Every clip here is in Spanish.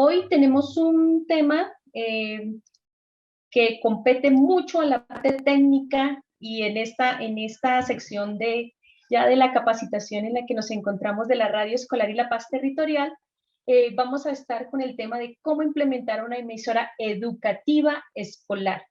Hoy tenemos un tema que compete mucho a la parte técnica y en esta sección ya de la capacitación en la que nos encontramos de la radio escolar y la paz territorial, vamos a estar con el tema de cómo implementar una emisora educativa escolar.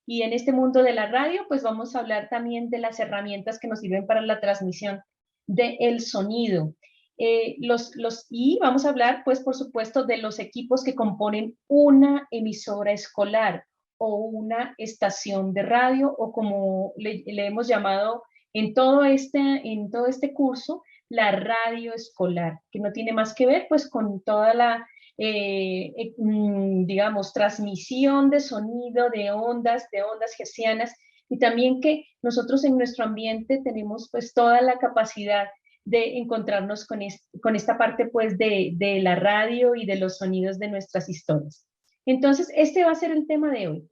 Y en este mundo de la radio, pues vamos a hablar también de las herramientas que nos sirven para la transmisión del sonido. Y vamos a hablar, pues, por supuesto, de los equipos que componen una emisora escolar o una estación de radio, o como le hemos llamado en todo este curso, la radio escolar, que no tiene más que ver, pues, con toda la digamos, transmisión de sonido, de ondas hertzianas, y también que nosotros en nuestro ambiente tenemos pues toda la capacidad de encontrarnos con esta parte pues de la radio y de los sonidos de nuestras historias. Entonces, este va a ser el tema de hoy,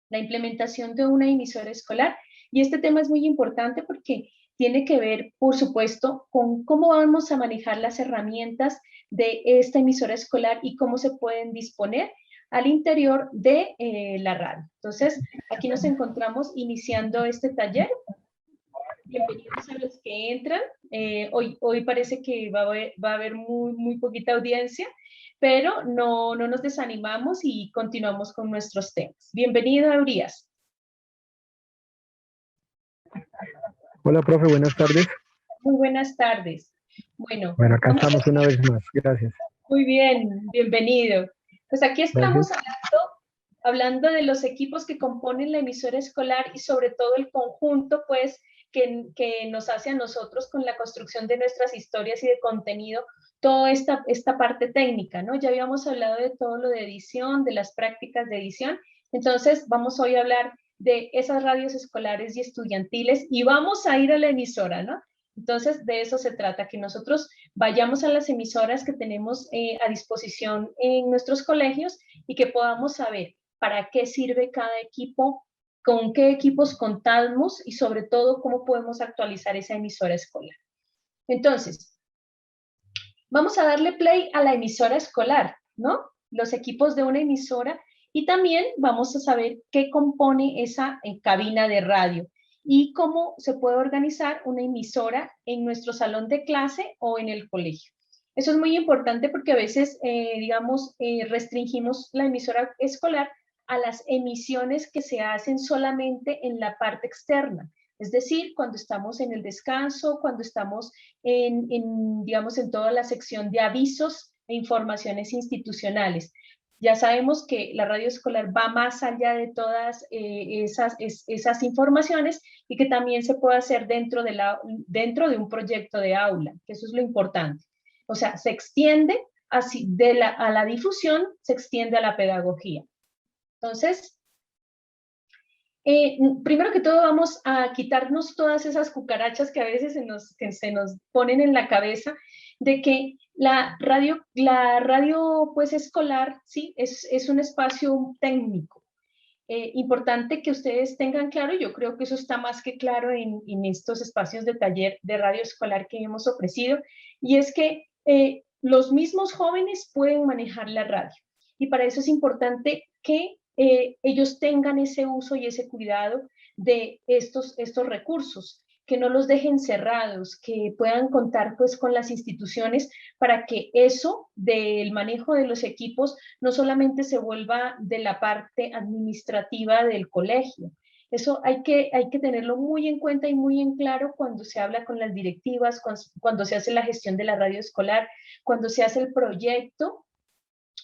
la implementación de una emisora escolar, y este tema es muy importante porque tiene que ver, por supuesto, con cómo vamos a manejar las herramientas de esta emisora escolar y cómo se pueden disponer al interior de la radio. Entonces, aquí nos encontramos iniciando este taller. Bienvenidos a los que entran. Hoy parece que va a haber muy poquita audiencia, pero no nos desanimamos y continuamos con nuestros temas. Bienvenido, Eurías. Hola, profe, buenas tardes. Muy buenas tardes. Bueno, Acá estamos una vez más. Gracias. Muy bien, bienvenido. Pues aquí estamos Gracias. hablando de los equipos que componen la emisora escolar y sobre todo el conjunto, pues, que nos hace a nosotros con la construcción de nuestras historias y de contenido, toda esta parte técnica, ¿no? Ya habíamos hablado de todo lo de edición, de las prácticas de edición, entonces vamos hoy a hablar de esas radios escolares y estudiantiles y vamos a ir a la emisora, ¿no? Entonces, de eso se trata, que nosotros vayamos a las emisoras que tenemos a disposición en nuestros colegios y que podamos saber para qué sirve cada equipo, con qué equipos contamos y sobre todo cómo podemos actualizar esa emisora escolar. Entonces, vamos a darle play a la emisora escolar, ¿no? Los equipos de una emisora, y también vamos a saber qué compone esa cabina de radio y cómo se puede organizar una emisora en nuestro salón de clase o en el colegio. Eso es muy importante porque a veces, digamos, restringimos la emisora escolar a las emisiones que se hacen solamente en la parte externa. Es decir, cuando estamos en el descanso, cuando estamos digamos, en toda la sección de avisos e informaciones institucionales. Ya sabemos que la radio escolar va más allá de todas esas informaciones y que también se puede hacer dentro de un proyecto de aula, que eso es lo importante. O sea, se extiende así a la difusión, se extiende a la pedagogía. Entonces, primero que todo vamos a quitarnos todas esas cucarachas que a veces se nos ponen en la cabeza de que la radio pues escolar, sí, es un espacio técnico. Importante que ustedes tengan claro, yo creo que eso está más que claro en estos espacios de taller de radio escolar que hemos ofrecido, y es que los mismos jóvenes pueden manejar la radio, y para eso es importante que ellos tengan ese uso y ese cuidado de estos recursos, que no los dejen cerrados, que puedan contar pues con las instituciones para que eso del manejo de los equipos no solamente se vuelva de la parte administrativa del colegio. Eso hay que tenerlo muy en cuenta y muy en claro cuando se habla con las directivas, cuando se hace la gestión de la radio escolar, cuando se hace el proyecto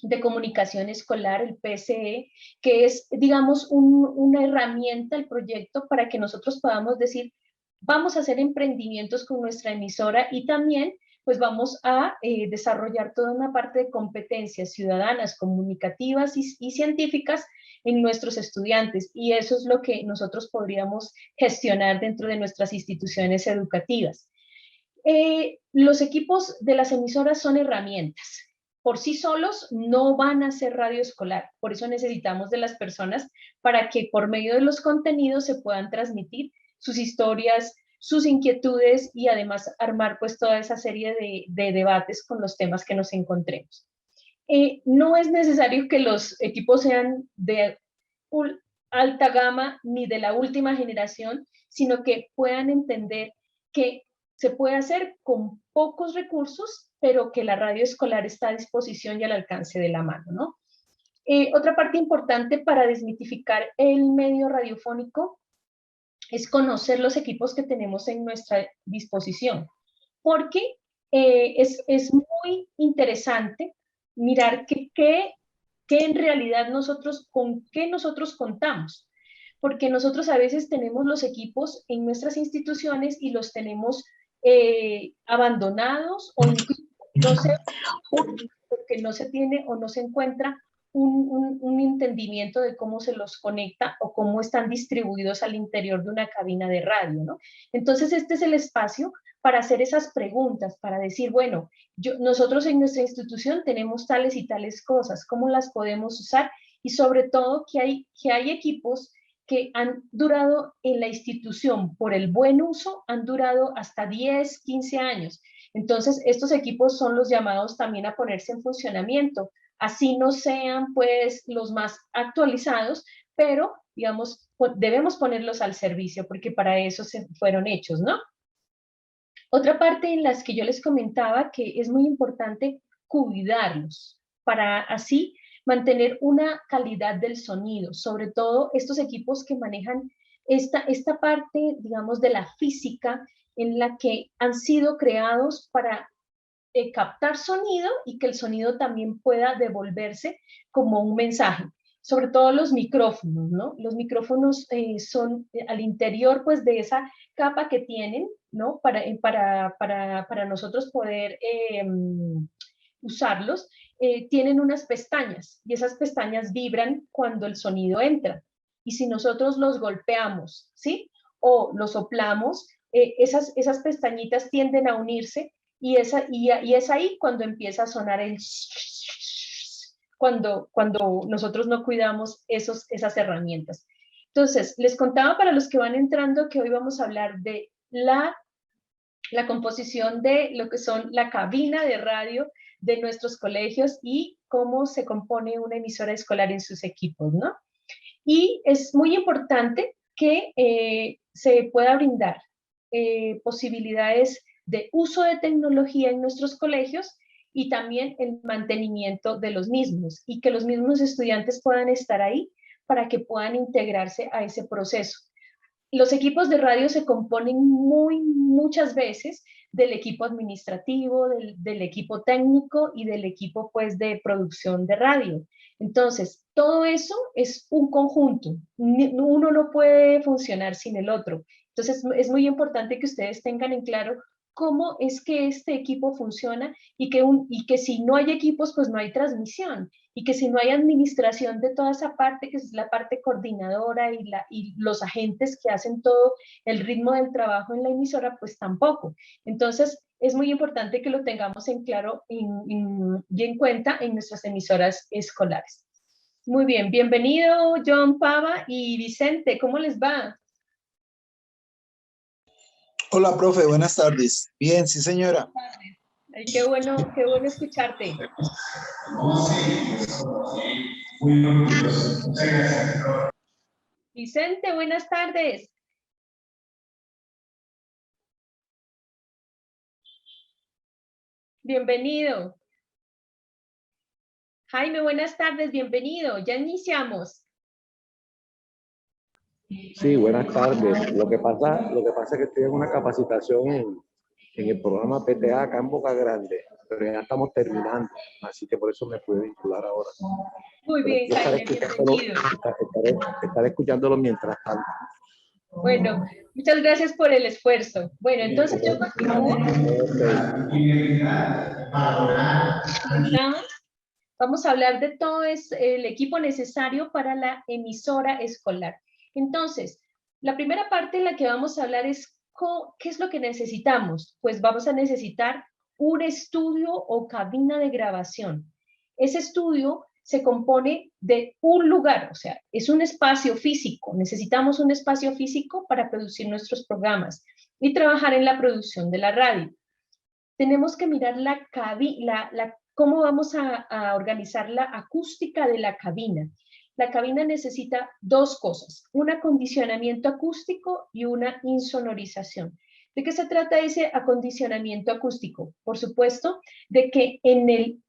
de comunicación escolar, el PCE, que es, digamos, una herramienta, el proyecto, para que nosotros podamos decir, vamos a hacer emprendimientos con nuestra emisora y también pues vamos a desarrollar toda una parte de competencias ciudadanas, comunicativas y científicas en nuestros estudiantes, y eso es lo que nosotros podríamos gestionar dentro de nuestras instituciones educativas. Los equipos de las emisoras son herramientas. Por sí solos no van a ser radio escolar, por eso necesitamos de las personas para que por medio de los contenidos se puedan transmitir sus historias, sus inquietudes y además armar pues toda esa serie de debates con los temas que nos encontremos. No es necesario que los equipos sean de alta gama ni de la última generación, sino que puedan entender que se puede hacer con pocos recursos, pero que la radio escolar está a disposición y al alcance de la mano, ¿no? Otra parte importante para desmitificar el medio radiofónico es conocer los equipos que tenemos en nuestra disposición, porque es muy interesante mirar qué en realidad con qué nosotros contamos, porque nosotros a veces tenemos los equipos en nuestras instituciones y los tenemos abandonados o incluso no sé, porque no se tiene o no se encuentra un entendimiento de cómo se los conecta o cómo están distribuidos al interior de una cabina de radio, ¿no? Entonces, este es el espacio para hacer esas preguntas, para decir, bueno, nosotros en nuestra institución tenemos tales y tales cosas, ¿cómo las podemos usar? Y sobre todo que hay equipos que han durado en la institución por el buen uso, han durado hasta 10, 15 años. Entonces, estos equipos son los llamados también a ponerse en funcionamiento, así no sean pues los más actualizados, pero digamos, debemos ponerlos al servicio porque para eso se fueron hechos, ¿no? Otra parte en las que yo les comentaba que es muy importante cuidarlos para así mantener una calidad del sonido, sobre todo estos equipos que manejan esta parte, digamos, de la física en la que han sido creados para captar sonido y que el sonido también pueda devolverse como un mensaje. Sobre todo los micrófonos, ¿no? Los micrófonos son al interior, pues, de esa capa que tienen, ¿no? Para nosotros poder usarlos, tienen unas pestañas y esas pestañas vibran cuando el sonido entra. Y si nosotros los golpeamos, ¿sí? O los soplamos, esas pestañitas tienden a unirse y es ahí cuando empieza a sonar el cuando nosotros no cuidamos esas herramientas. Entonces, les contaba para los que van entrando que hoy vamos a hablar de la composición de lo que son la cabina de radio de nuestros colegios y cómo se compone una emisora escolar en sus equipos, ¿no? Y es muy importante que se pueda brindar posibilidades de uso de tecnología en nuestros colegios y también el mantenimiento de los mismos y que los mismos estudiantes puedan estar ahí para que puedan integrarse a ese proceso. Los equipos de radio se componen muchas veces del equipo administrativo, del equipo técnico y del equipo pues de producción de radio. Entonces, todo eso es un conjunto. Uno no puede funcionar sin el otro. Entonces, es muy importante que ustedes tengan en claro cómo es que este equipo funciona y que si no hay equipos, pues no hay transmisión. Y que si no hay administración de toda esa parte, que es la parte coordinadora y los agentes que hacen todo el ritmo del trabajo en la emisora, pues tampoco. Entonces, es muy importante que lo tengamos en claro y en cuenta en nuestras emisoras escolares. Muy bien, bienvenido John Pava y Vicente, ¿cómo les va? Hola, profe, buenas tardes. Bien, sí, señora. Ay, qué bueno escucharte. Vicente, buenas tardes. Bienvenido. Jaime, buenas tardes, bienvenido. Ya iniciamos. Sí, buenas tardes. Lo que pasa es que estoy en una capacitación en el programa PTA acá en Boca Grande, pero ya estamos terminando, así que por eso me pude vincular ahora. Muy bien, Jaime, bienvenido. Estaré escuchándolo mientras tanto. Bueno, muchas gracias por el esfuerzo. Bueno, entonces yo continúo. Vamos a hablar de todo el equipo necesario para la emisora escolar. Entonces, la primera parte en la que vamos a hablar es ¿qué es lo que necesitamos? Pues vamos a necesitar un estudio o cabina de grabación. Ese estudio se compone de un lugar, o sea, es un espacio físico. Necesitamos un espacio físico para producir nuestros programas y trabajar en la producción de la radio. Tenemos que mirar ¿cómo vamos a organizar la acústica de la cabina? La cabina necesita dos cosas, un acondicionamiento acústico y una insonorización. ¿De qué se trata ese acondicionamiento acústico? Por supuesto, de que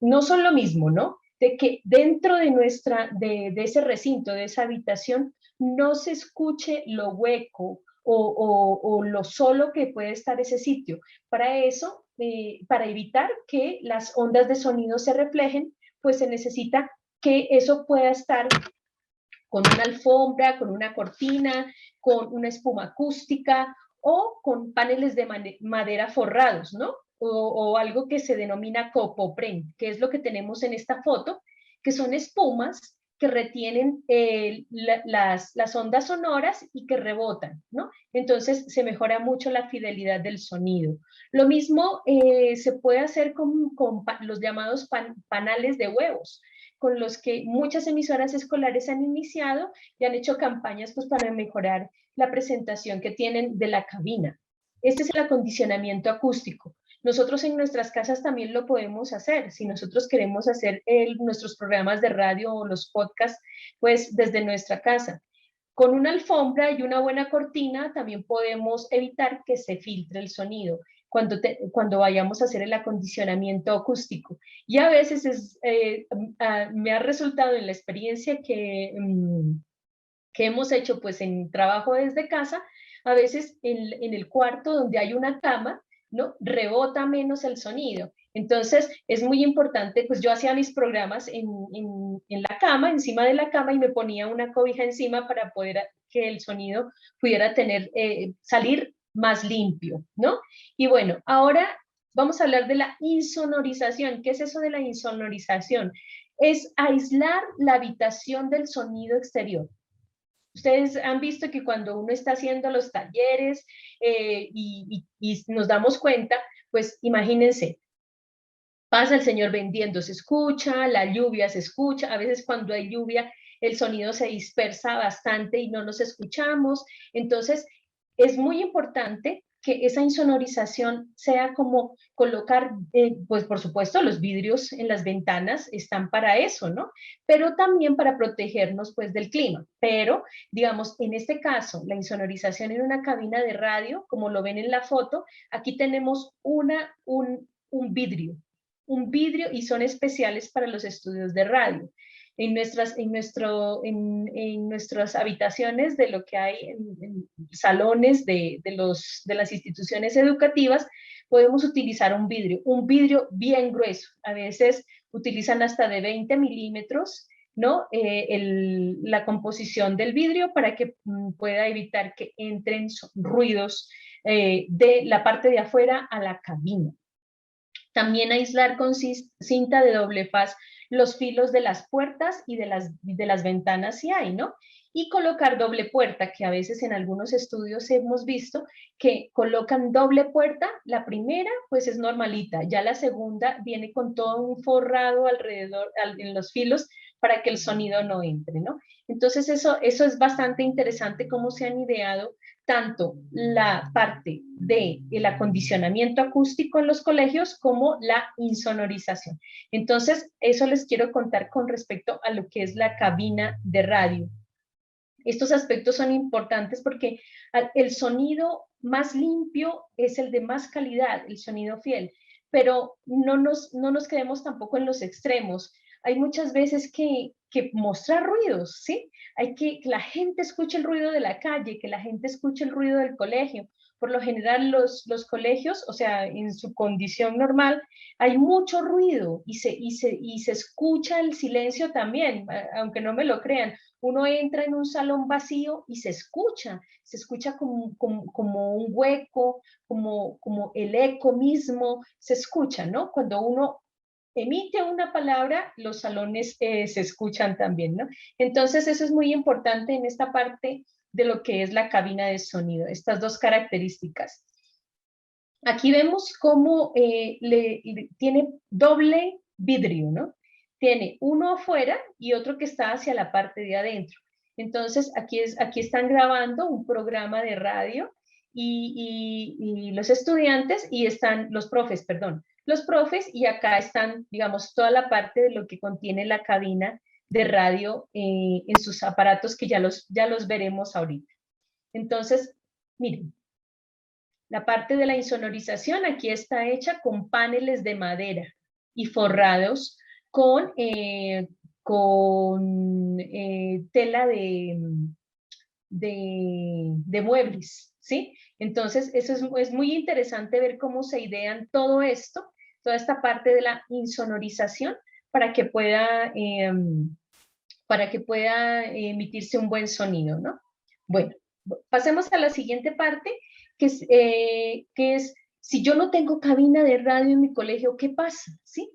no son lo mismo, ¿no? De que dentro de ese recinto, de esa habitación, no se escuche lo hueco o lo solo que puede estar ese sitio. Para eso, para evitar que las ondas de sonido se reflejen, pues se necesita que eso pueda estar con una alfombra, con una cortina, con una espuma acústica o con paneles de madera forrados, ¿no? O algo que se denomina copopren, que es lo que tenemos en esta foto, que son espumas que retienen las ondas sonoras y que rebotan, ¿no? Entonces se mejora mucho la fidelidad del sonido. Lo mismo se puede hacer con los llamados panales de huevos, con los que muchas emisoras escolares han iniciado y han hecho campañas pues, para mejorar la presentación que tienen de la cabina. Este es el acondicionamiento acústico. Nosotros en nuestras casas también lo podemos hacer. Si nosotros queremos hacer nuestros programas de radio o los podcasts, pues desde nuestra casa. Con una alfombra y una buena cortina también podemos evitar que se filtre el sonido cuando vayamos a hacer el acondicionamiento acústico. Y a veces me ha resultado en la experiencia que hemos hecho pues en trabajo desde casa, a veces en el cuarto donde hay una cama, ¿no? Rebota menos el sonido. Entonces es muy importante, pues yo hacía mis programas en la cama, encima de la cama, y me ponía una cobija encima para poder que el sonido pudiera salir más limpio, ¿no? Y bueno, ahora vamos a hablar de la insonorización. ¿Qué es eso de la insonorización? Es aislar la habitación del sonido exterior. Ustedes han visto que cuando uno está haciendo los talleres y nos damos cuenta, pues imagínense, pasa el señor vendiendo, se escucha, la lluvia se escucha, a veces cuando hay lluvia el sonido se dispersa bastante y no nos escuchamos. Entonces, es muy importante que esa insonorización sea como colocar, pues por supuesto, los vidrios en las ventanas están para eso, ¿no? Pero también para protegernos, pues, del clima. Pero, digamos, en este caso, la insonorización en una cabina de radio, como lo ven en la foto, aquí tenemos un vidrio y son especiales para los estudios de radio. En nuestras habitaciones de lo que hay en salones de las instituciones educativas, podemos utilizar un vidrio bien grueso. A veces utilizan hasta de 20 milímetros, ¿no? La composición del vidrio para que pueda evitar que entren ruidos de la parte de afuera a la cabina. También aislar con cinta de doble faz los filos de las puertas y de las ventanas si hay, ¿no? Y colocar doble puerta, que a veces en algunos estudios hemos visto que colocan doble puerta. La primera pues es normalita, ya la segunda viene con todo un forrado alrededor en los filos para que el sonido no entre, ¿no? Entonces eso es bastante interesante cómo se han ideado tanto la parte del acondicionamiento acústico en los colegios como la insonorización. Entonces, eso les quiero contar con respecto a lo que es la cabina de radio. Estos aspectos son importantes porque el sonido más limpio es el de más calidad, el sonido fiel, pero no nos quedemos tampoco en los extremos. Hay muchas veces que mostrar ruidos, ¿sí? Hay que la gente escuche el ruido de la calle, que la gente escuche el ruido del colegio. Por lo general los colegios, o sea, en su condición normal, hay mucho ruido y se escucha el silencio también, aunque no me lo crean. Uno entra en un salón vacío y se escucha como un hueco, como el eco mismo, se escucha, ¿no? Cuando uno emite una palabra, los salones se escuchan también, ¿no? Entonces eso es muy importante en esta parte de lo que es la cabina de sonido, estas dos características. Aquí vemos cómo tiene doble vidrio, ¿no? Tiene uno afuera y otro que está hacia la parte de adentro. Entonces, aquí están grabando un programa de radio y los estudiantes y están los profes, perdón. los profes, y acá están, digamos, toda la parte de lo que contiene la cabina de radio en sus aparatos, que ya los veremos ahorita. Entonces, miren, la parte de la insonorización aquí está hecha con paneles de madera y forrados con tela de muebles, ¿sí? Entonces, eso es muy interesante ver cómo se idean todo esto, toda esta parte de la insonorización para que pueda emitirse un buen sonido, ¿no? Bueno, pasemos a la siguiente parte, que es si yo no tengo cabina de radio en mi colegio, ¿qué pasa? ¿Sí?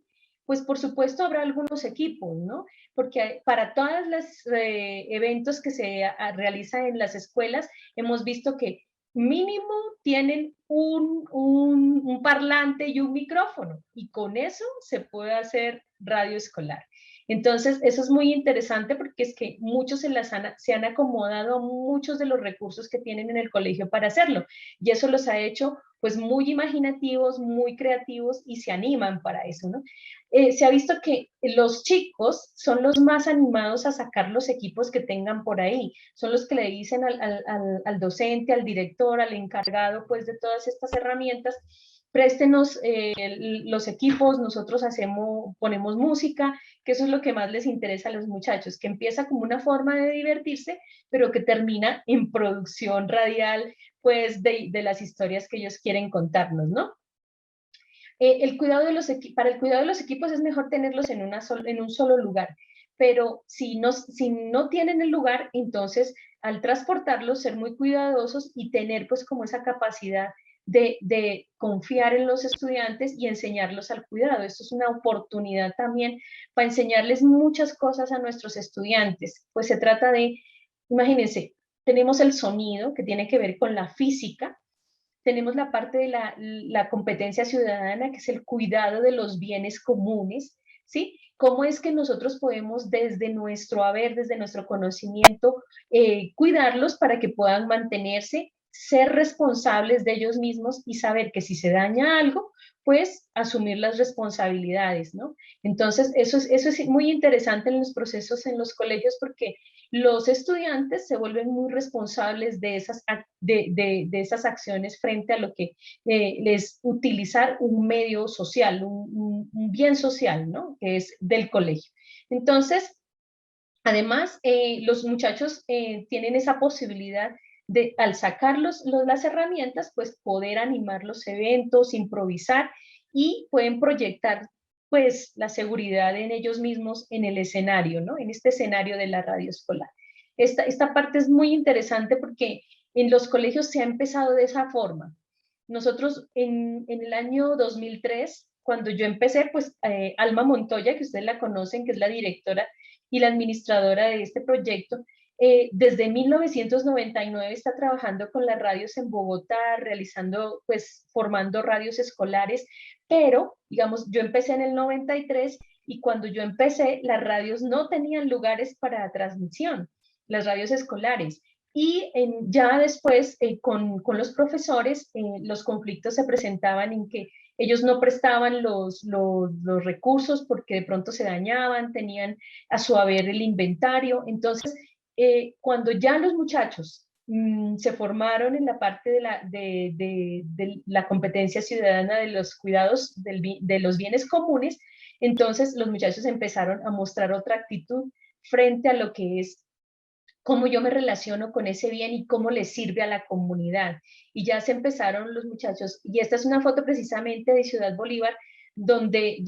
Pues por supuesto habrá algunos equipos, ¿no? Porque para todos los eventos que se realizan en las escuelas, hemos visto que mínimo tienen un parlante y un micrófono, y con eso se puede hacer radio escolar. Entonces, eso es muy interesante porque es que muchos se han acomodado a muchos de los recursos que tienen en el colegio para hacerlo, y eso los ha hecho pues muy imaginativos, muy creativos, y se animan para eso, ¿no? Se ha visto que los chicos son los más animados a sacar los equipos que tengan por ahí, son los que le dicen al docente, al director, al encargado pues de todas estas herramientas: préstenos los equipos, nosotros ponemos música, que eso es lo que más les interesa a los muchachos, que empieza como una forma de divertirse, pero que termina en producción radial, pues, de las historias que ellos quieren contarnos, ¿no? Para el cuidado de los equipos es mejor tenerlos en un solo lugar, pero si no tienen el lugar, entonces al transportarlos, ser muy cuidadosos y tener pues como esa capacidad de confiar en los estudiantes y enseñarlos al cuidado. Esto es una oportunidad también para enseñarles muchas cosas a nuestros estudiantes. Pues se trata de, imagínense, tenemos el sonido, que tiene que ver con la física. Tenemos la parte de la competencia ciudadana, que es el cuidado de los bienes comunes, ¿sí? ¿Cómo es que nosotros podemos desde nuestro haber, desde nuestro conocimiento, cuidarlos para que puedan mantenerse, ser responsables de ellos mismos y saber que si se daña algo, pues asumir las responsabilidades, ¿no? Entonces, eso es muy interesante en los procesos en los colegios, porque los estudiantes se vuelven muy responsables de esas acciones frente a lo que es utilizar un medio social, un bien social, ¿no? Que es del colegio. Entonces, además, los muchachos tienen esa posibilidad de, al sacar las herramientas, pues poder animar los eventos, improvisar, y pueden proyectar pues la seguridad en ellos mismos en el escenario, ¿no? En este escenario de la radio escolar. Esta parte es muy interesante porque en los colegios se ha empezado de esa forma. Nosotros en el año 2003, cuando yo empecé, pues Alma Montoya, que ustedes la conocen, que es la directora y la administradora de este proyecto, desde 1999 está trabajando con las radios en Bogotá, realizando, pues, formando radios escolares, pero, digamos, yo empecé en el 93, y cuando yo empecé, las radios no tenían lugares para transmisión, las radios escolares. Y ya después, con los profesores, los conflictos se presentaban en que ellos no prestaban los recursos porque de pronto se dañaban, tenían a su haber el inventario. Entonces, cuando ya los muchachos se formaron en la parte de la competencia ciudadana de los cuidados de los bienes comunes, entonces los muchachos empezaron a mostrar otra actitud frente a lo que es cómo yo me relaciono con ese bien y cómo le sirve a la comunidad. Y ya se empezaron los muchachos, y esta es una foto precisamente de Ciudad Bolívar, donde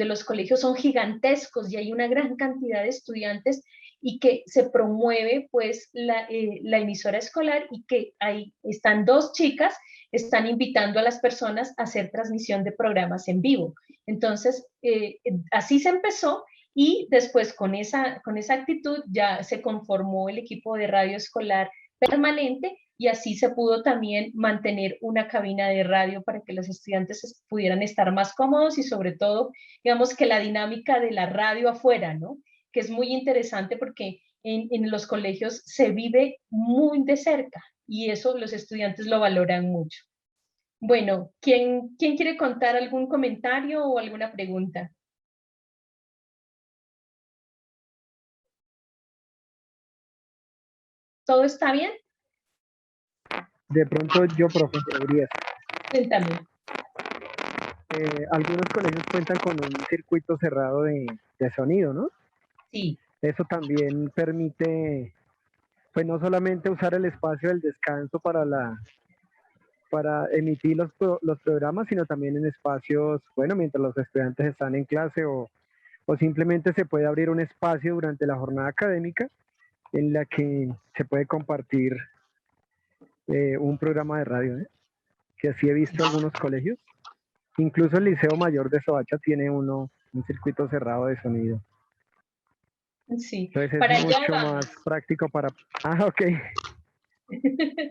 los colegios son gigantescos y hay una gran cantidad de estudiantes, y que se promueve pues la emisora escolar, y que ahí están dos chicas, están invitando a las personas a hacer transmisión de programas en vivo. Entonces, así se empezó, y después con esa actitud ya se conformó el equipo de radio escolar permanente, y así se pudo también mantener una cabina de radio para que los estudiantes pudieran estar más cómodos, y sobre todo, digamos, que la dinámica de la radio afuera, ¿no? Que es muy interesante porque en los colegios se vive muy de cerca, y eso los estudiantes lo valoran mucho. Bueno, ¿quién quiere contar algún comentario o alguna pregunta? ¿Todo está bien? De pronto yo, profe, Urias, Cuéntame. algunos colegios cuentan con un circuito cerrado de sonido, ¿no? Sí, Eso también permite, pues no solamente usar el espacio del descanso para emitir los programas, sino también en espacios, bueno, mientras los estudiantes están en clase o simplemente se puede abrir un espacio durante la jornada académica en la que se puede compartir un programa de radio, ¿eh? Que así he visto algunos colegios. Incluso el Liceo Mayor de Soacha tiene un circuito cerrado de sonido. sí. Entonces es Para allá mucho vamos. más práctico para... Ah, ok.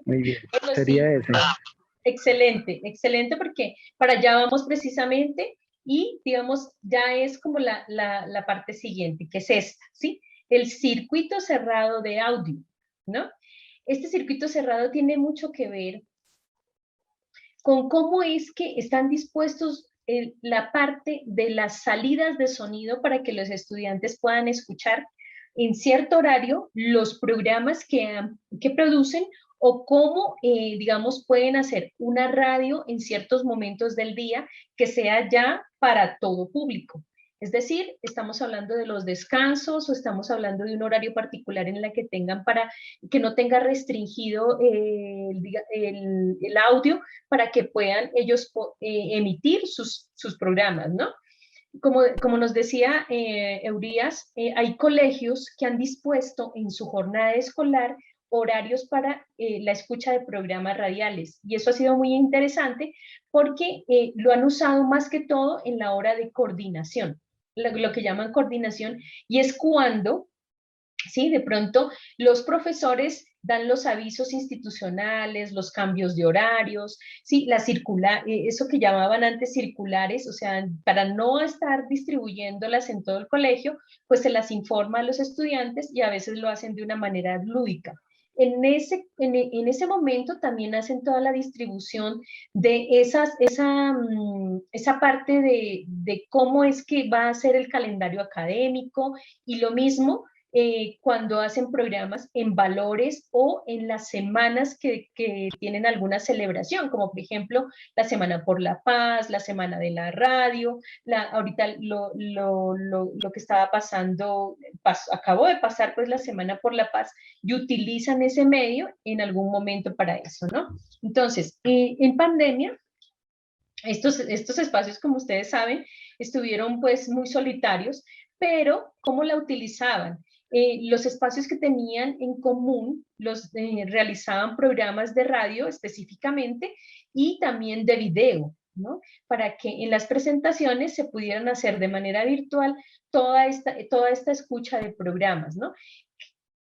Muy bien. Bueno, Sería sí, ese. excelente, excelente porque para allá vamos precisamente y digamos, ya es como la parte siguiente, que es esta, ¿sí? El circuito cerrado de audio, ¿no? Este circuito cerrado tiene mucho que ver con cómo es que están dispuestos la parte de las salidas de sonido para que los estudiantes puedan escuchar en cierto horario los programas que producen o cómo, digamos, pueden hacer una radio en ciertos momentos del día que sea ya para todo público. Es decir, estamos hablando de los descansos o estamos hablando de un horario particular en la que tengan para que no tenga restringido el audio para que puedan ellos emitir sus programas, ¿no? Como nos decía Eurías, hay colegios que han dispuesto en su jornada escolar horarios para la escucha de programas radiales. Y eso ha sido muy interesante porque lo han usado más que todo en la hora de coordinación, lo que llaman coordinación, y es cuando ¿sí? De pronto los profesores dan los avisos institucionales, los cambios de horarios, ¿sí? Eso que llamaban antes circulares, o sea, para no estar distribuyéndolas en todo el colegio, pues se las informa a los estudiantes y a veces lo hacen de una manera lúdica. En ese momento también hacen toda la distribución de esa parte de cómo es que va a ser el calendario académico y lo mismo cuando hacen programas en valores o en las semanas que tienen alguna celebración, como por ejemplo la Semana por la Paz, la Semana de la Radio, ahorita lo que estaba pasando, acabó de pasar pues la Semana por la Paz y utilizan ese medio en algún momento para eso, ¿no? Entonces, en pandemia, estos espacios, como ustedes saben, estuvieron pues muy solitarios, pero ¿cómo la utilizaban? Los espacios que tenían en común los realizaban programas de radio específicamente y también de video, ¿no? Para que en las presentaciones se pudieran hacer de manera virtual toda esta escucha de programas, ¿no?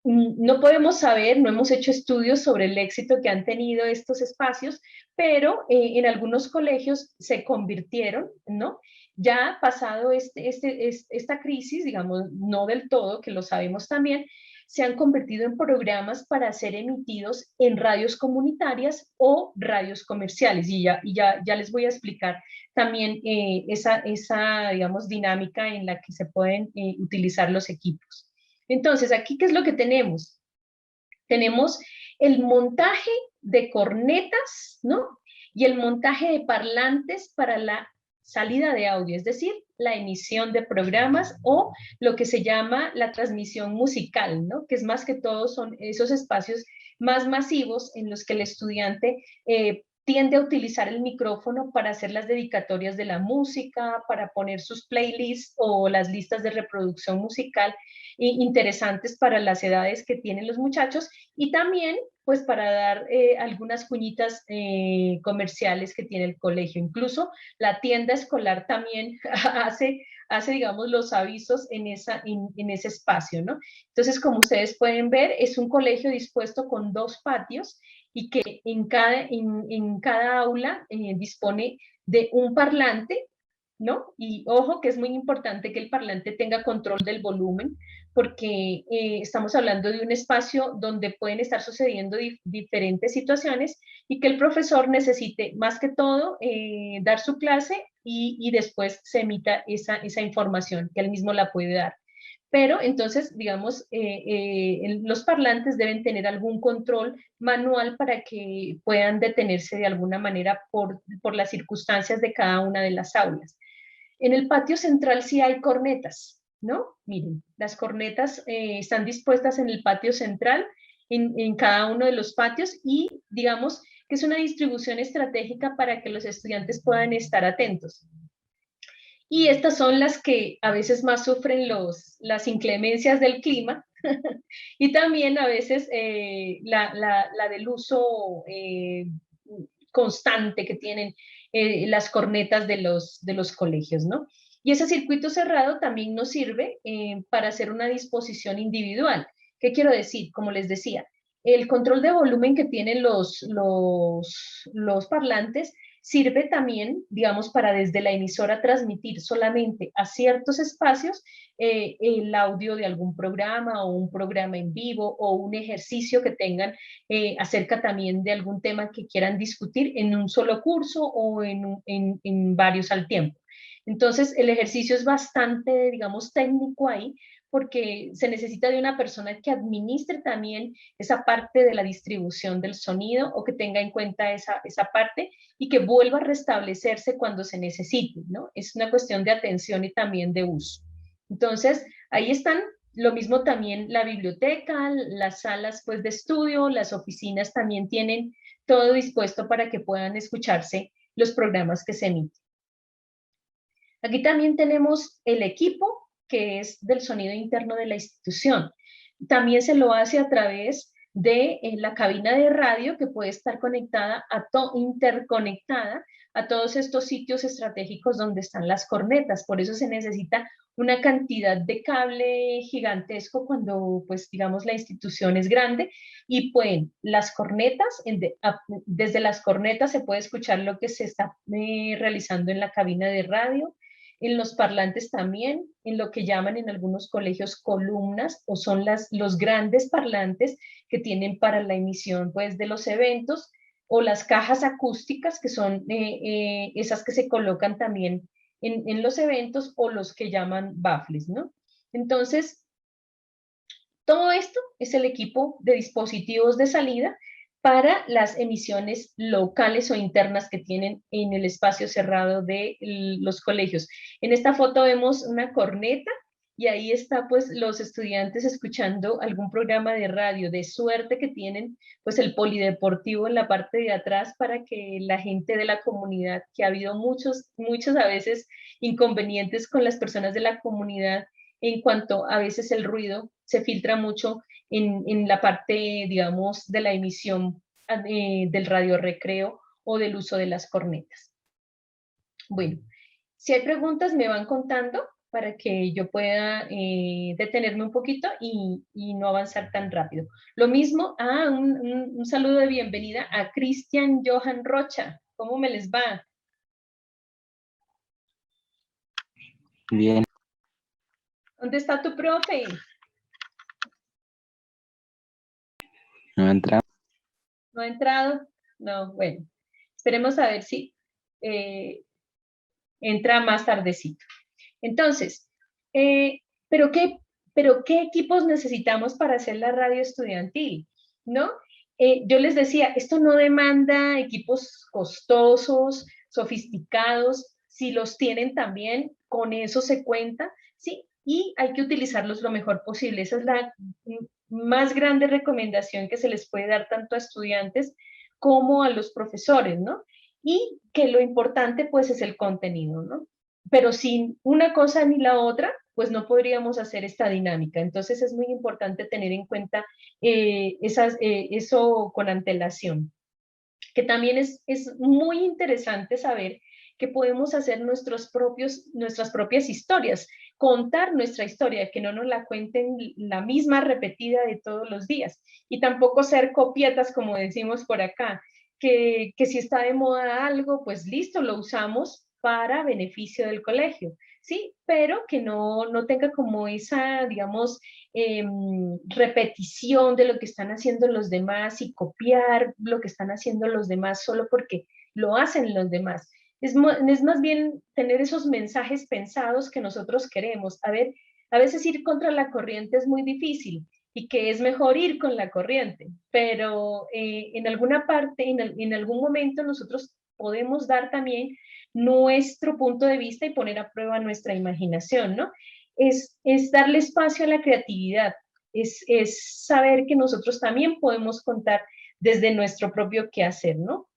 No podemos saber, no hemos hecho estudios sobre el éxito que han tenido estos espacios, pero en algunos colegios se convirtieron, ¿no? Ya pasado esta crisis, digamos, no del todo, que lo sabemos también, se han convertido en programas para ser emitidos en radios comunitarias o radios comerciales. Ya les voy a explicar también digamos, dinámica en la que se pueden utilizar los equipos. Entonces, aquí, ¿qué es lo que tenemos? Tenemos el montaje de cornetas, ¿no? Y el montaje de parlantes para la salida de audio, es decir, la emisión de programas o lo que se llama la transmisión musical, ¿no? Que es más que todo son esos espacios más masivos en los que el estudiante tiende a utilizar el micrófono para hacer las dedicatorias de la música, para poner sus playlists o las listas de reproducción musical interesantes para las edades que tienen los muchachos y también pues para dar algunas cuñitas comerciales que tiene el colegio. Incluso la tienda escolar también hace digamos, los avisos en ese espacio, ¿no? Entonces, como ustedes pueden ver, es un colegio dispuesto con 2 patios y que en cada aula dispone de un parlante, ¿no? Y ojo que es muy importante que el parlante tenga control del volumen, porque estamos hablando de un espacio donde pueden estar sucediendo diferentes situaciones y que el profesor necesite más que todo dar su clase y después se emita esa información, que él mismo la puede dar. Pero entonces, digamos, los parlantes deben tener algún control manual para que puedan detenerse de alguna manera por las circunstancias de cada una de las aulas. En el patio central sí hay cornetas, ¿no? Miren, las cornetas están dispuestas en el patio central, en cada uno de los patios, y digamos que es una distribución estratégica para que los estudiantes puedan estar atentos. Y estas son las que a veces más sufren las inclemencias del clima y también a veces la del uso constante que tienen las cornetas de los colegios, ¿no? Y ese circuito cerrado también nos sirve para hacer una disposición individual. ¿Qué quiero decir? Como les decía, el control de volumen que tienen los parlantes sirve también, digamos, para desde la emisora transmitir solamente a ciertos espacios el audio de algún programa o un programa en vivo o un ejercicio que tengan acerca también de algún tema que quieran discutir en un solo curso o en varios al tiempo. Entonces, el ejercicio es bastante, digamos, técnico ahí, porque se necesita de una persona que administre también esa parte de la distribución del sonido o que tenga en cuenta esa parte y que vuelva a restablecerse cuando se necesite, ¿no? Es una cuestión de atención y también de uso. Entonces, ahí están, lo mismo también la biblioteca, las salas pues de estudio, las oficinas también tienen todo dispuesto para que puedan escucharse los programas que se emiten. Aquí también tenemos el equipo que es del sonido interno de la institución. También se lo hace a través de la cabina de radio que puede estar conectada interconectada a todos estos sitios estratégicos donde están las cornetas. Por eso se necesita una cantidad de cable gigantesco cuando, pues, digamos, la institución es grande y pueden las cornetas, desde las cornetas se puede escuchar lo que se está realizando en la cabina de radio, en los parlantes también, en lo que llaman en algunos colegios columnas, o son los grandes parlantes que tienen para la emisión pues, de los eventos, o las cajas acústicas, que son esas que se colocan también en los eventos, o los que llaman baffles, ¿no? Entonces, todo esto es el equipo de dispositivos de salida para las emisiones locales o internas que tienen en el espacio cerrado de los colegios. En esta foto vemos una corneta y ahí está pues los estudiantes escuchando algún programa de radio, de suerte que tienen pues el polideportivo en la parte de atrás para que la gente de la comunidad, que ha habido muchos a veces inconvenientes con las personas de la comunidad en cuanto a veces el ruido se filtra mucho en la parte, digamos, de la emisión del radio recreo o del uso de las cornetas. Bueno, si hay preguntas me van contando para que yo pueda detenerme un poquito y no avanzar tan rápido. Lo mismo, un saludo de bienvenida a Cristian Johan Rocha. ¿Cómo me les va? Bien. ¿Dónde está tu profe? No ha entrado. ¿No ha entrado? No, bueno. Esperemos a ver si entra más tardecito. Entonces, ¿pero qué equipos necesitamos para hacer la radio estudiantil? ¿No? Yo les decía, esto no demanda equipos costosos, sofisticados, si los tienen también, con eso se cuenta, ¿sí? Y hay que utilizarlos lo mejor posible. Esa es la más grande recomendación que se les puede dar tanto a estudiantes como a los profesores, ¿no? Y que lo importante, pues, es el contenido, ¿no? Pero sin una cosa ni la otra, pues no podríamos hacer esta dinámica. Entonces es muy importante tener en cuenta eso con antelación. Que también es muy interesante saber que podemos hacer nuestras propias historias, contar nuestra historia, que no nos la cuenten la misma repetida de todos los días. Y tampoco ser copietas, como decimos por acá, que si está de moda algo, pues listo, lo usamos para beneficio del colegio. ¿sí? Pero que no tenga como esa, digamos, repetición de lo que están haciendo los demás y copiar lo que están haciendo los demás solo porque lo hacen los demás. Es más bien tener esos mensajes pensados que nosotros queremos. A ver, a veces ir contra la corriente es muy difícil y que es mejor ir con la corriente, pero en alguna parte, en algún momento nosotros podemos dar también nuestro punto de vista y poner a prueba nuestra imaginación, ¿no? Es darle espacio a la creatividad, es saber que nosotros también podemos contar desde nuestro propio quehacer, ¿no?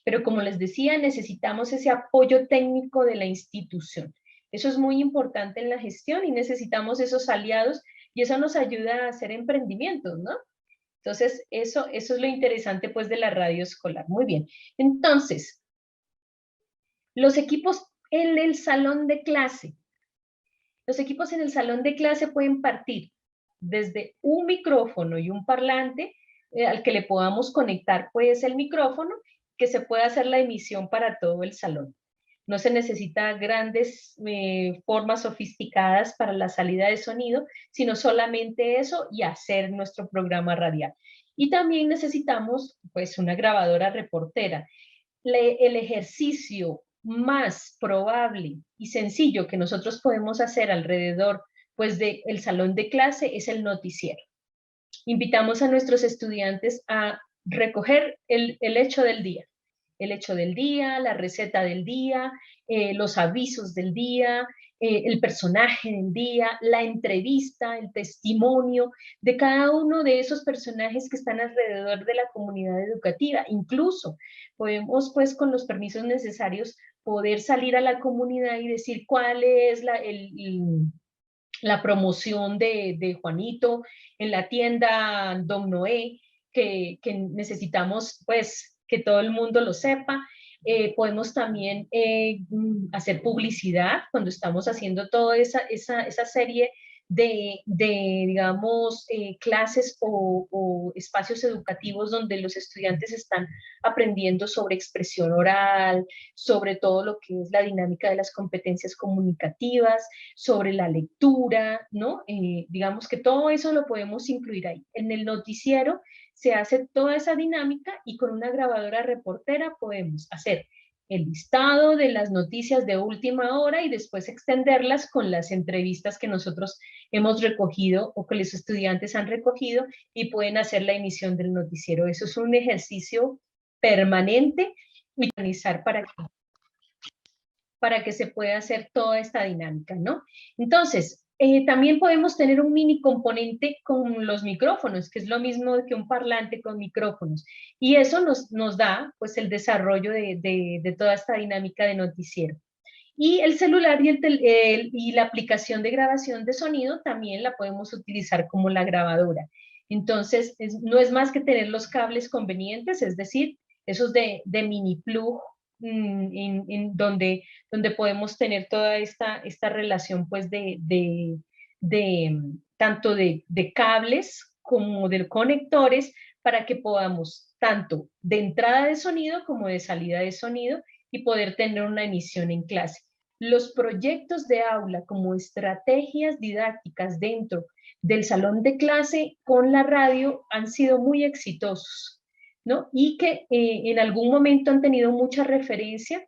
Pero como les decía, necesitamos ese apoyo técnico de la institución. Eso es muy importante en la gestión y necesitamos esos aliados y eso nos ayuda a hacer emprendimientos, ¿no? Entonces, eso es lo interesante pues de la radio escolar. Muy bien. Entonces, los equipos en el salón de clase. Los equipos en el salón de clase pueden partir desde un micrófono y un parlante al que le podamos conectar pues el micrófono, que se pueda hacer la emisión para todo el salón. No se necesita grandes formas sofisticadas para la salida de sonido, sino solamente eso y hacer nuestro programa radial. Y también necesitamos pues una grabadora reportera. El ejercicio más probable y sencillo que nosotros podemos hacer alrededor pues del salón de clase es el noticiero. Invitamos a nuestros estudiantes a recoger el hecho del día. El hecho del día, la receta del día, los avisos del día, el personaje del día, la entrevista, el testimonio de cada uno de esos personajes que están alrededor de la comunidad educativa. Incluso podemos, pues, con los permisos necesarios, poder salir a la comunidad y decir cuál es la promoción de Juanito en la tienda Don Noé, que necesitamos, pues, que todo el mundo lo sepa. Podemos también hacer publicidad cuando estamos haciendo toda esa serie digamos, clases o espacios educativos donde los estudiantes están aprendiendo sobre expresión oral, sobre todo lo que es la dinámica de las competencias comunicativas, sobre la lectura, ¿no? Digamos que todo eso lo podemos incluir ahí. En el noticiero se hace toda esa dinámica y con una grabadora reportera podemos hacer el listado de las noticias de última hora y después extenderlas con las entrevistas que nosotros hemos recogido o que los estudiantes han recogido y pueden hacer la emisión del noticiero. Eso es un ejercicio permanente y organizar para que se pueda hacer toda esta dinámica, ¿no? Entonces, también podemos tener un mini componente con los micrófonos, que es lo mismo que un parlante con micrófonos. Y eso nos da, pues, el desarrollo de toda esta dinámica de noticiero. Y el celular y la aplicación de grabación de sonido también la podemos utilizar como la grabadora. Entonces, no es más que tener los cables convenientes, es decir, esos de mini plug, donde podemos tener toda esta relación pues tanto de cables como de conectores para que podamos tanto de entrada de sonido como de salida de sonido y poder tener una emisión en clase. Los proyectos de aula como estrategias didácticas dentro del salón de clase con la radio han sido muy exitosos, ¿no? Y que en algún momento han tenido mucha referencia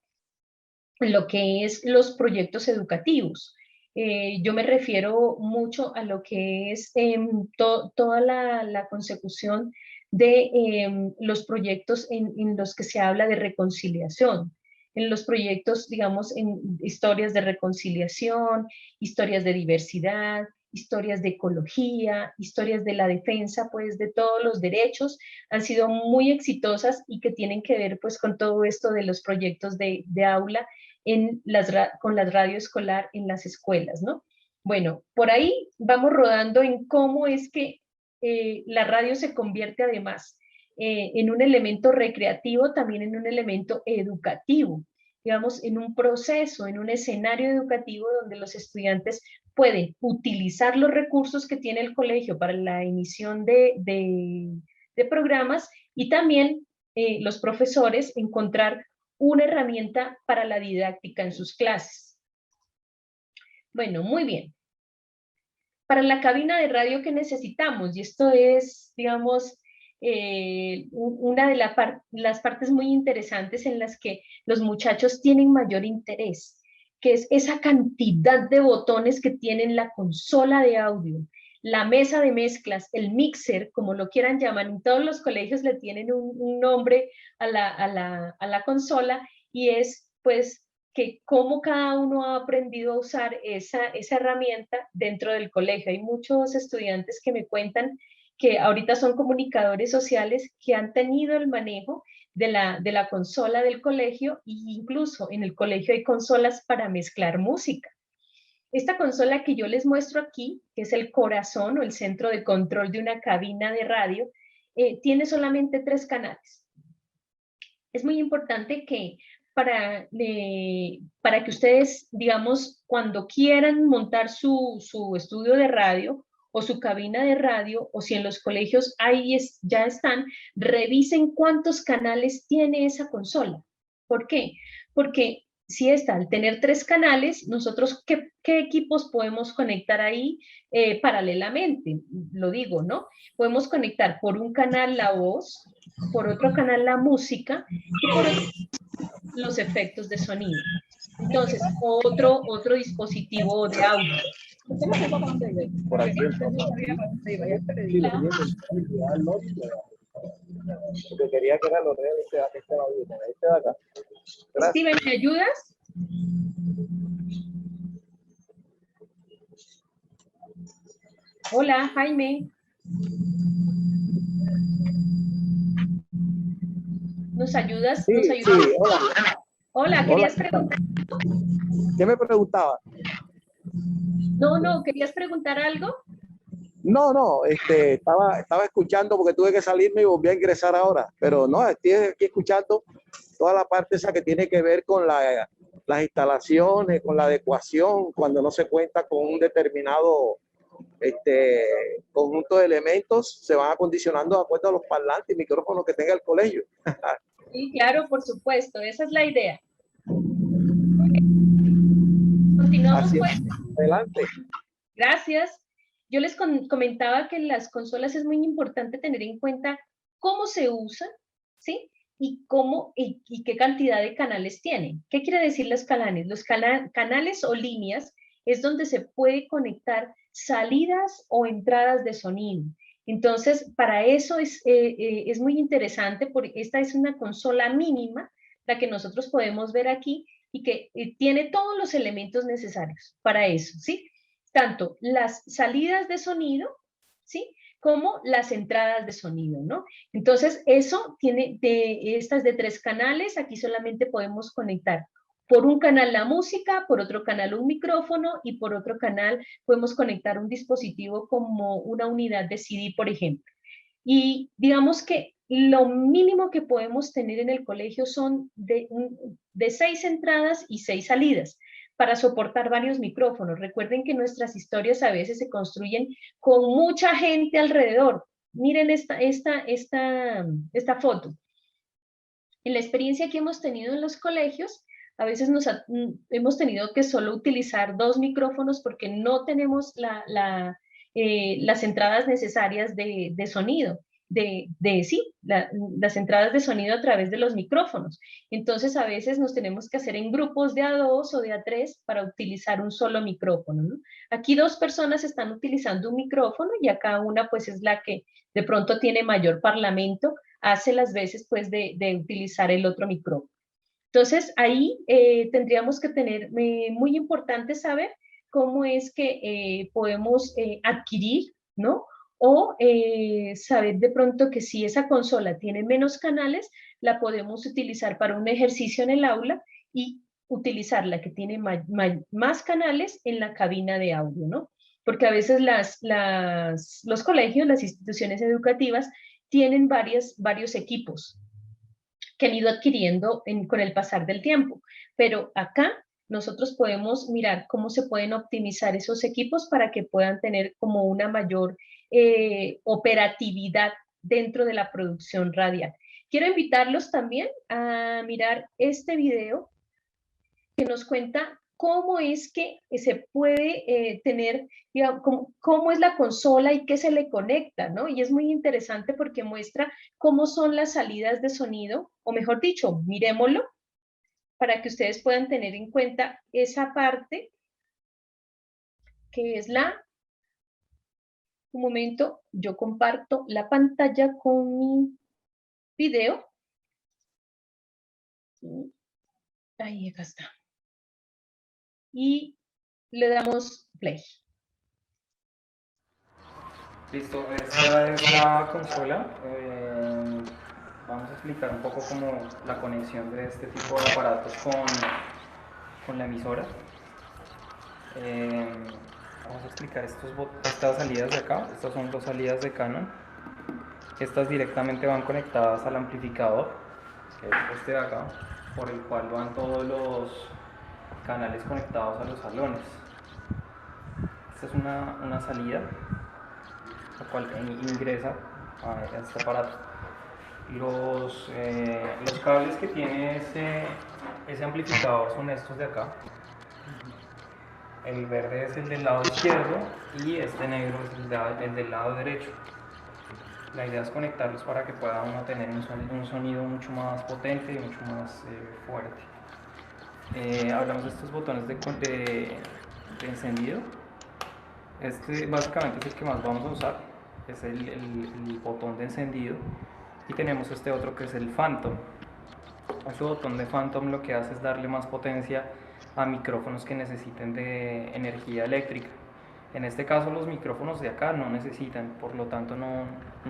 en lo que es los proyectos educativos. Yo me refiero mucho a lo que es toda la consecución de los proyectos en los que se habla de reconciliación, en los proyectos, digamos, en historias de reconciliación, historias de diversidad, historias de ecología, historias de la defensa, pues, de todos los derechos, han sido muy exitosas y que tienen que ver, pues, con todo esto de los proyectos de aula con la radio escolar en las escuelas, ¿no? Bueno, por ahí vamos rodando en cómo es que la radio se convierte además en un elemento recreativo, también en un elemento educativo, digamos, en un proceso, en un escenario educativo donde los estudiantes pueden utilizar los recursos que tiene el colegio para la emisión de programas y también los profesores encontrar una herramienta para la didáctica en sus clases. Bueno, muy bien. Para la cabina de radio que necesitamos, y esto es, digamos, una de las partes muy interesantes en las que los muchachos tienen mayor interés, que es esa cantidad de botones que tienen la consola de audio, la mesa de mezclas, el mixer, como lo quieran llamar. En todos los colegios le tienen un nombre a la consola, y es pues que cómo cada uno ha aprendido a usar esa herramienta dentro del colegio. Hay muchos estudiantes que me cuentan que ahorita son comunicadores sociales que han tenido el manejo de la consola del colegio, e incluso en el colegio hay consolas para mezclar música. Esta consola que yo les muestro aquí, que es el corazón o el centro de control de una cabina de radio, tiene solamente 3 canales. Es muy importante que para que ustedes, digamos, cuando quieran montar su estudio de radio o su cabina de radio, o si en los colegios ya están, revisen cuántos canales tiene esa consola. ¿Por qué? Porque si está, al tener 3 canales, nosotros, ¿qué equipos podemos conectar ahí paralelamente? Lo digo, ¿no? Podemos conectar por un canal la voz, por otro canal la música, y por otro los efectos de sonido. Entonces, otro dispositivo de audio. Por aquí. Porque quería que era los de este de acá. Steven, ¿me ayudas? Hola, Jaime. ¿Nos ayudas? Sí, ¿Nos ayudas? sí, hola. Hola, ¿querías preguntar? ¿Qué me preguntaba? No, ¿querías preguntar algo? No, estaba escuchando porque tuve que salirme y volví a ingresar ahora, pero no, estoy aquí escuchando toda la parte esa que tiene que ver con las instalaciones, con la adecuación, cuando no se cuenta con un determinado conjunto de elementos, se van acondicionando de acuerdo a los parlantes y micrófonos que tenga el colegio. Sí, claro, por supuesto, esa es la idea. Continuamos Así pues. es. Adelante. Gracias. Yo les comentaba que en las consolas es muy importante tener en cuenta cómo se usan, ¿sí? Y qué cantidad de canales tienen. ¿Qué quiere decir los canales? Los canales o líneas es donde se puede conectar salidas o entradas de sonido. Entonces, para eso es muy interesante, porque esta es una consola mínima, la que nosotros podemos ver aquí, y que tiene todos los elementos necesarios para eso, ¿sí? Tanto las salidas de sonido, ¿sí? Como las entradas de sonido, ¿no? Entonces, eso tiene estas de 3 canales, aquí solamente podemos conectar por un canal la música, por otro canal un micrófono, y por otro canal podemos conectar un dispositivo como una unidad de CD, por ejemplo. Y digamos que lo mínimo que podemos tener en el colegio son de 6 entradas y 6 salidas para soportar varios micrófonos. Recuerden que nuestras historias a veces se construyen con mucha gente alrededor. Miren esta foto. En la experiencia que hemos tenido en los colegios, a veces hemos tenido que solo utilizar 2 micrófonos porque no tenemos las entradas necesarias de sonido, las entradas de sonido a través de los micrófonos. Entonces, a veces nos tenemos que hacer en grupos de A2 o de A3 para utilizar un solo micrófono, ¿no? Aquí 2 personas están utilizando un micrófono, y acá una pues es la que de pronto tiene mayor parlamento, hace las veces pues de utilizar el otro micrófono. Entonces, ahí tendríamos que tener muy importante saber cómo es que podemos adquirir, ¿no? O saber de pronto que si esa consola tiene menos canales, la podemos utilizar para un ejercicio en el aula, y utilizar la que tiene más canales en la cabina de audio, ¿no? Porque a veces los colegios, las instituciones educativas, tienen varios equipos que han ido adquiriendo con el pasar del tiempo. Pero acá nosotros podemos mirar cómo se pueden optimizar esos equipos para que puedan tener como una mayor operatividad dentro de la producción radial. Quiero invitarlos también a mirar este video que nos cuenta cómo es que se puede tener, digamos, cómo es la consola y qué se le conecta, ¿no? Y es muy interesante porque muestra cómo son las salidas de sonido, o mejor dicho, miremoslo, para que ustedes puedan tener en cuenta esa parte que es un momento, yo comparto la pantalla con mi video. Ahí, acá está. Y le damos play. Listo, esta es la consola. Vamos a explicar un poco como la conexión de este tipo de aparatos con la emisora. Vamos a explicar estas salidas de acá. Estas son dos salidas de Canon. Estas directamente van conectadas al amplificador, que es este de acá, por el cual van todos los canales conectados a los salones. Esta es una salida, la cual ingresa a este aparato. Los cables que tiene ese amplificador son estos de acá. El verde es el del lado izquierdo y este negro es el del lado derecho. La idea es conectarlos para que pueda uno tener un sonido mucho más potente y mucho más fuerte. Hablamos de estos botones de encendido. Este básicamente es el que más vamos a usar, es el botón de encendido. Y tenemos este otro que es el Phantom. Este botón de Phantom lo que hace es darle más potencia a micrófonos que necesiten de energía eléctrica. En este caso los micrófonos de acá no necesitan, por lo tanto no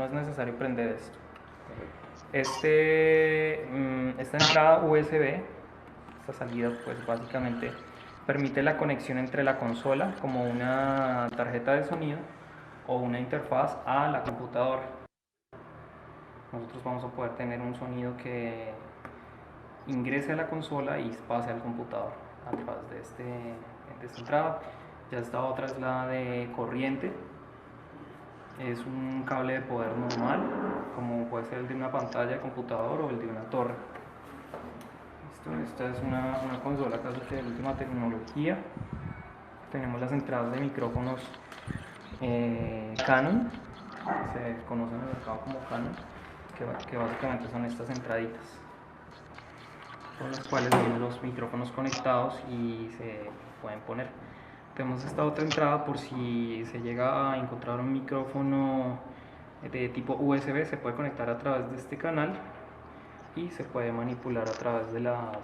es necesario prender esto. Esta entrada USB, esta salida pues básicamente permite la conexión entre la consola como una tarjeta de sonido o una interfaz a la computadora. Nosotros vamos a poder tener un sonido que ingrese a la consola y pase al computador a través de esta entrada. Ya esta otra es la de corriente. Es un cable de poder normal, como puede ser el de una pantalla de computador o el de una torre. Esta es una consola casi que de última tecnología. Tenemos las entradas de micrófonos Canon, se conocen en el mercado como Canon, que básicamente son estas entraditas, con las cuales vienen los micrófonos conectados y se pueden poner. Tenemos esta otra entrada por si se llega a encontrar un micrófono de tipo USB, se puede conectar a través de este canal y se puede manipular a través de las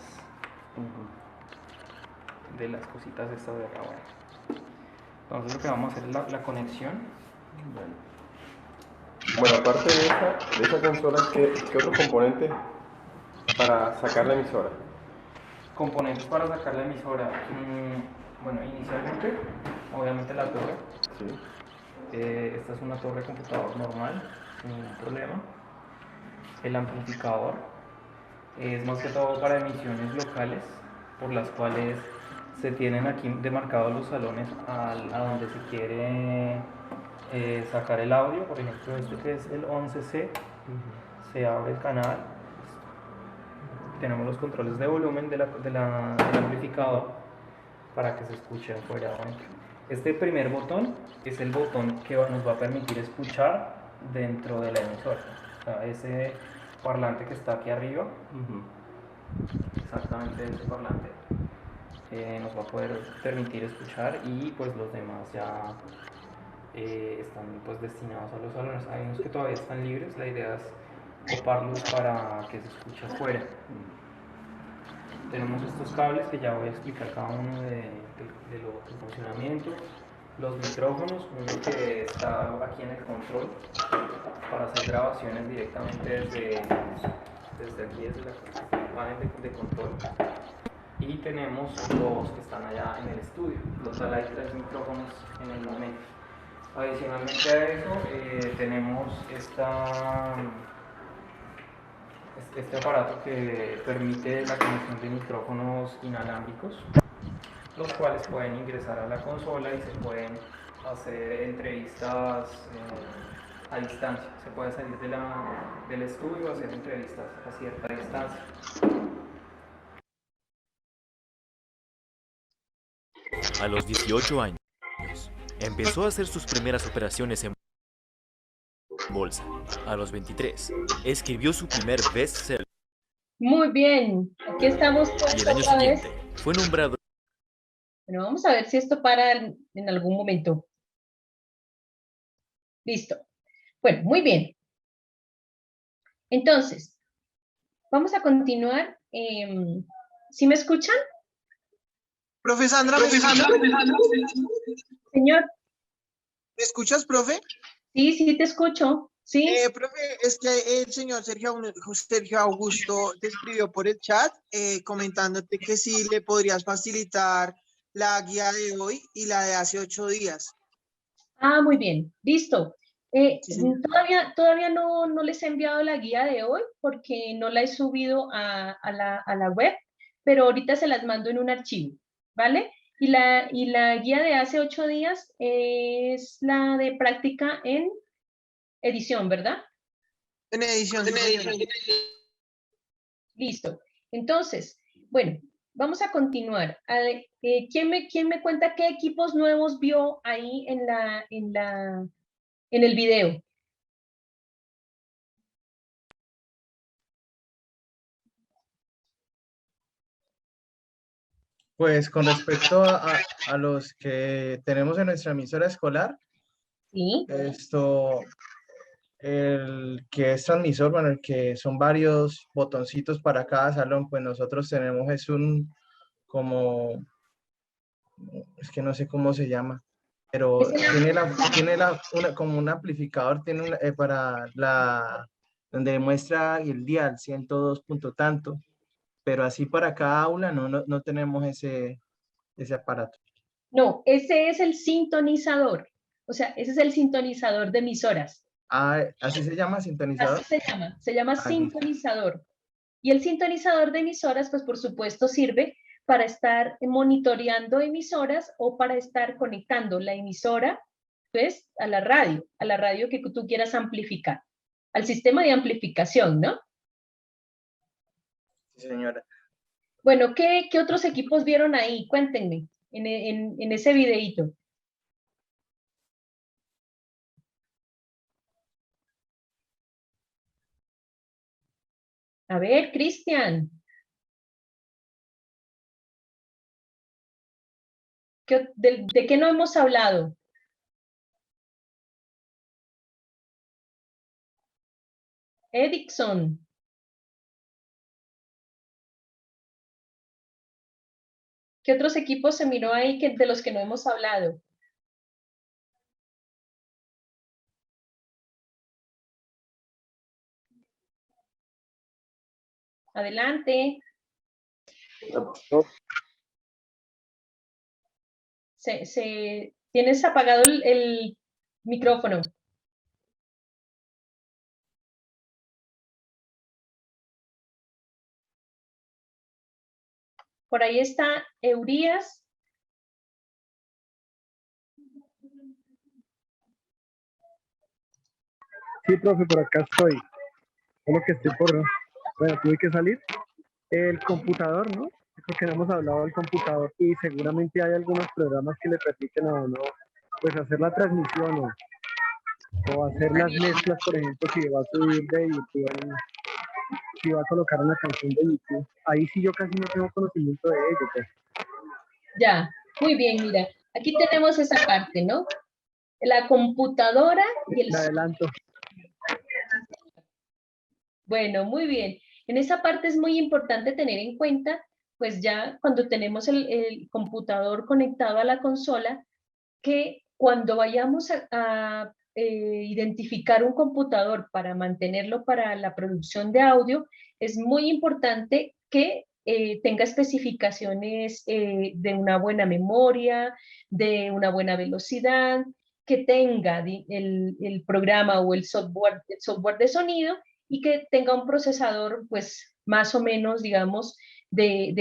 cositas estas de acá. Entonces lo que vamos a hacer es la conexión. Bueno, aparte de esa consola, ¿qué otro componente para sacar la emisora? Componentes para sacar la emisora. Bueno, inicialmente, obviamente la torre. Sí. Esta es una torre de computador normal, sin ningún problema. El amplificador es más que todo para emisiones locales, por las cuales se tienen aquí demarcados los salones a donde se quiere sacar el audio. Por ejemplo, este que es el 11C, se abre el canal. Tenemos los controles de volumen del amplificador para que se escuche afuera o adentro. Este primer botón es el botón que nos va a permitir escuchar dentro de la emisora. O sea, ese parlante que está aquí arriba, exactamente ese parlante, nos va a poder permitir escuchar, y pues los demás ya están pues destinados a los salones. Hay unos que todavía están libres, la idea es coparlos para que se escuche afuera. Tenemos estos cables que ya voy a explicar cada uno del funcionamiento. Los micrófonos, uno que está aquí en el control para hacer grabaciones directamente desde aquí, desde la panel de control. Y tenemos los que están allá en el estudio. Total hay 3 micrófonos en el momento. Adicionalmente a eso, tenemos este aparato que permite la conexión de micrófonos inalámbricos, los cuales pueden ingresar a la consola y se pueden hacer entrevistas a distancia. Se puede salir del estudio y hacer entrevistas a cierta distancia. A los 18 años, empezó a hacer sus primeras operaciones en bolsa. A los 23, escribió su primer bestseller. Muy bien, aquí estamos Y pues el año otra vez. siguiente, fue nombrado. Bueno, vamos a ver si esto para en algún momento. Listo. Bueno, muy bien. Entonces, vamos a continuar. ¿Sí me escuchan? Profe Sandra, ¿me Señor. ¿Me escuchas, profe? Sí, sí te escucho. Sí. Profe, es que el señor Sergio Augusto te escribió por el chat comentándote que sí le podrías facilitar la guía de hoy y la de hace 8 días. Ah, muy bien. Listo. Sí, señor. Todavía no les he enviado la guía de hoy porque no la he subido a la web, pero ahorita se las mando en un archivo, ¿vale? Y la guía de hace 8 días es la de práctica en edición, ¿verdad? En edición, sí, señora. Listo. Entonces, bueno, vamos a continuar. ¿Quién me cuenta qué equipos nuevos vio ahí en el video? Pues con respecto a los que tenemos en nuestra emisora escolar, ¿Sí? El que es transmisor, bueno, el que son varios botoncitos para cada salón, pues nosotros tenemos es es que no sé cómo se llama, pero como un amplificador, tiene donde muestra el dial 102 punto tanto, pero así para cada aula no tenemos ese aparato. No, ese es el sintonizador. O sea, ese es el sintonizador de emisoras. Ah, ¿así se llama, sintonizador? Así se llama sintonizador. Y el sintonizador de emisoras, pues por supuesto sirve para estar monitoreando emisoras o para estar conectando la emisora, pues, a la radio que tú quieras amplificar, al sistema de amplificación, ¿no? Sí, señora. Bueno, ¿qué otros equipos vieron ahí? Cuéntenme en ese videíto. A ver, Cristian. ¿De qué no hemos hablado? Edison. ¿Qué otros equipos se miró ahí de los que no hemos hablado? Adelante. Tienes apagado el micrófono. Por ahí está Eurías. Sí, profe, por acá estoy. Solo que estoy bueno, tuve que salir. El computador, ¿no? Creo que no hemos hablado del computador y seguramente hay algunos programas que le permiten a uno pues hacer la transmisión o hacer las mezclas, por ejemplo, si va a subir de YouTube, si va a colocar una canción de YouTube. Ahí sí yo casi no tengo conocimiento de ello. Pues. Ya, muy bien, mira. Aquí tenemos esa parte, ¿no? La computadora y el... adelanto. Bueno, muy bien. En esa parte es muy importante tener en cuenta, pues ya cuando tenemos el computador conectado a la consola, que cuando vayamos a identificar un computador para mantenerlo para la producción de audio, es muy importante que tenga especificaciones de una buena memoria, de una buena velocidad, que tenga el programa o el software de sonido y que tenga un procesador, pues, más o menos, digamos, de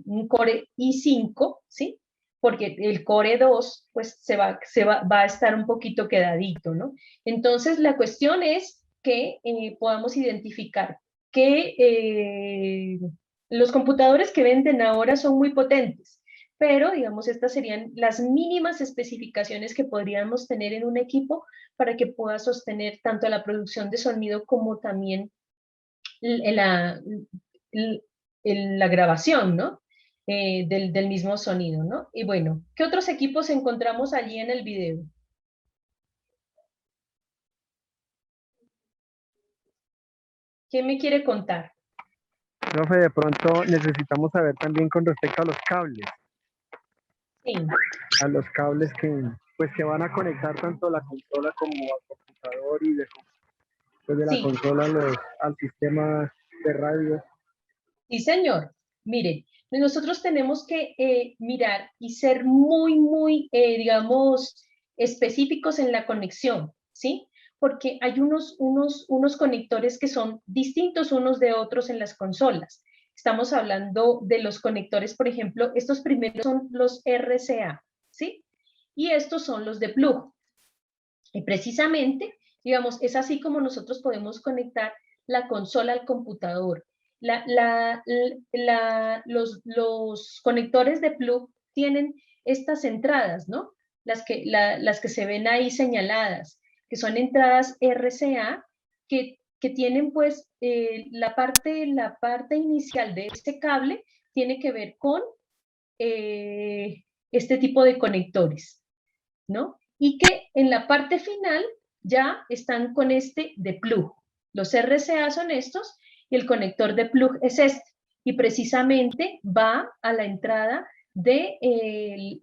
un Core i5, ¿sí? Porque el Core 2, pues, va a estar un poquito quedadito, ¿no? Entonces, la cuestión es que podamos identificar que los computadores que venden ahora son muy potentes, pero digamos estas serían las mínimas especificaciones que podríamos tener en un equipo para que pueda sostener tanto la producción de sonido como también la grabación, ¿no? Del mismo sonido, ¿no? Y bueno, ¿qué otros equipos encontramos allí en el video? ¿Quién me quiere contar? Profe, de pronto necesitamos saber también con respecto a los cables. Sí. A los cables que van a conectar tanto la consola como al computador y después de la Sí. consola al sistema de radio. Sí, señor. Mire, nosotros tenemos que mirar y ser muy, digamos, específicos en la conexión, ¿sí? Porque hay unos conectores que son distintos unos de otros en las consolas. Estamos hablando de los conectores, por ejemplo, estos primeros son los RCA, ¿sí? Y estos son los de plug. Y precisamente, digamos, es así como nosotros podemos conectar la consola al computador. Los conectores de plug tienen estas entradas, ¿no? Las que se ven ahí señaladas, que son entradas RCA, que tienen pues la parte inicial de este cable tiene que ver con este tipo de conectores, ¿no? Y que en la parte final ya están con este de plug. Los RCA son estos y el conector de plug es este. Y precisamente va a la entrada del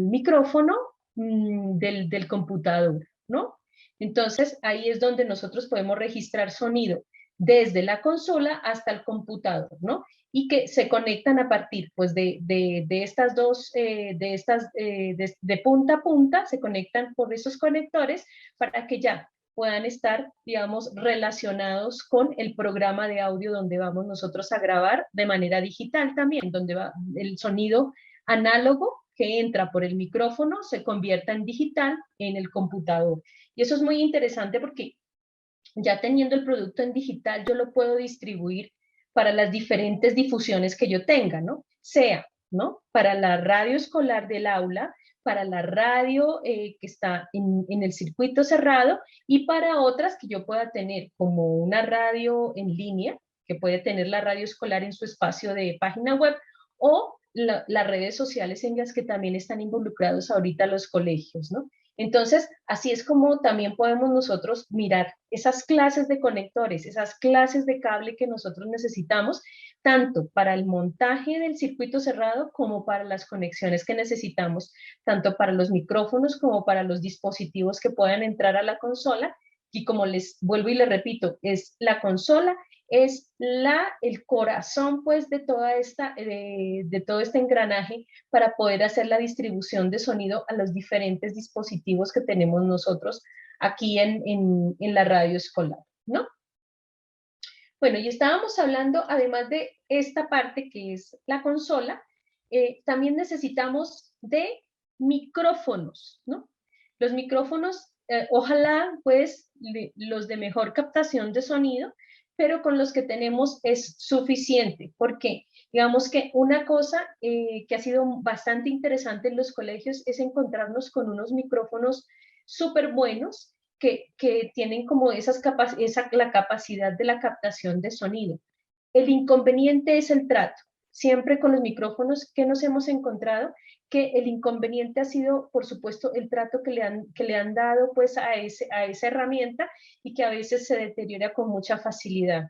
micrófono del computador, ¿no? Entonces ahí es donde nosotros podemos registrar sonido desde la consola hasta el computador, ¿no? Y que se conectan a partir pues, de estas dos, de punta a punta, se conectan por esos conectores para que ya puedan estar, digamos, relacionados con el programa de audio donde vamos nosotros a grabar de manera digital también, donde va el sonido análogo que entra por el micrófono se convierta en digital en el computador. Y eso es muy interesante porque ya teniendo el producto en digital, yo lo puedo distribuir para las diferentes difusiones que yo tenga, ¿no? Sea, ¿no? Para la radio escolar del aula, para la radio que está en el circuito cerrado y para otras que yo pueda tener, como una radio en línea, que puede tener la radio escolar en su espacio de página web, o las redes sociales en las que también están involucrados ahorita los colegios, ¿no? Entonces, así es como también podemos nosotros mirar esas clases de conectores, esas clases de cable que nosotros necesitamos, tanto para el montaje del circuito cerrado como para las conexiones que necesitamos, tanto para los micrófonos como para los dispositivos que puedan entrar a la consola. Y como les vuelvo y les repito, es la consola, es el corazón pues de todo este engranaje para poder hacer la distribución de sonido a los diferentes dispositivos que tenemos nosotros aquí en la radio escolar, ¿no? Bueno, y estábamos hablando, además de esta parte que es la consola, también necesitamos de micrófonos, ¿no? Los micrófonos, ojalá pues los de mejor captación de sonido, pero con los que tenemos es suficiente. ¿Por qué? Digamos que una cosa que ha sido bastante interesante en los colegios es encontrarnos con unos micrófonos súper buenos que tienen como la capacidad de la captación de sonido. El inconveniente es el trato. Siempre con los micrófonos que nos hemos encontrado, que el inconveniente ha sido, por supuesto, el trato que le han dado pues, a esa herramienta y que a veces se deteriora con mucha facilidad,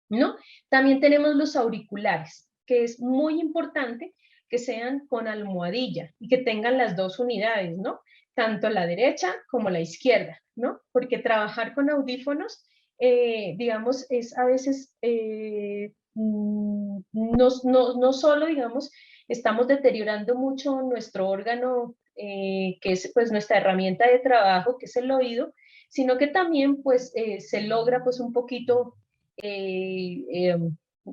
¿no? También tenemos los auriculares, que es muy importante que sean con almohadilla y que tengan las dos unidades, ¿no? Tanto la derecha como la izquierda, ¿no? Porque trabajar con audífonos, digamos, es a veces, no solo, digamos, estamos deteriorando mucho nuestro órgano, que es pues nuestra herramienta de trabajo, que es el oído, sino que también pues se logra pues un poquito,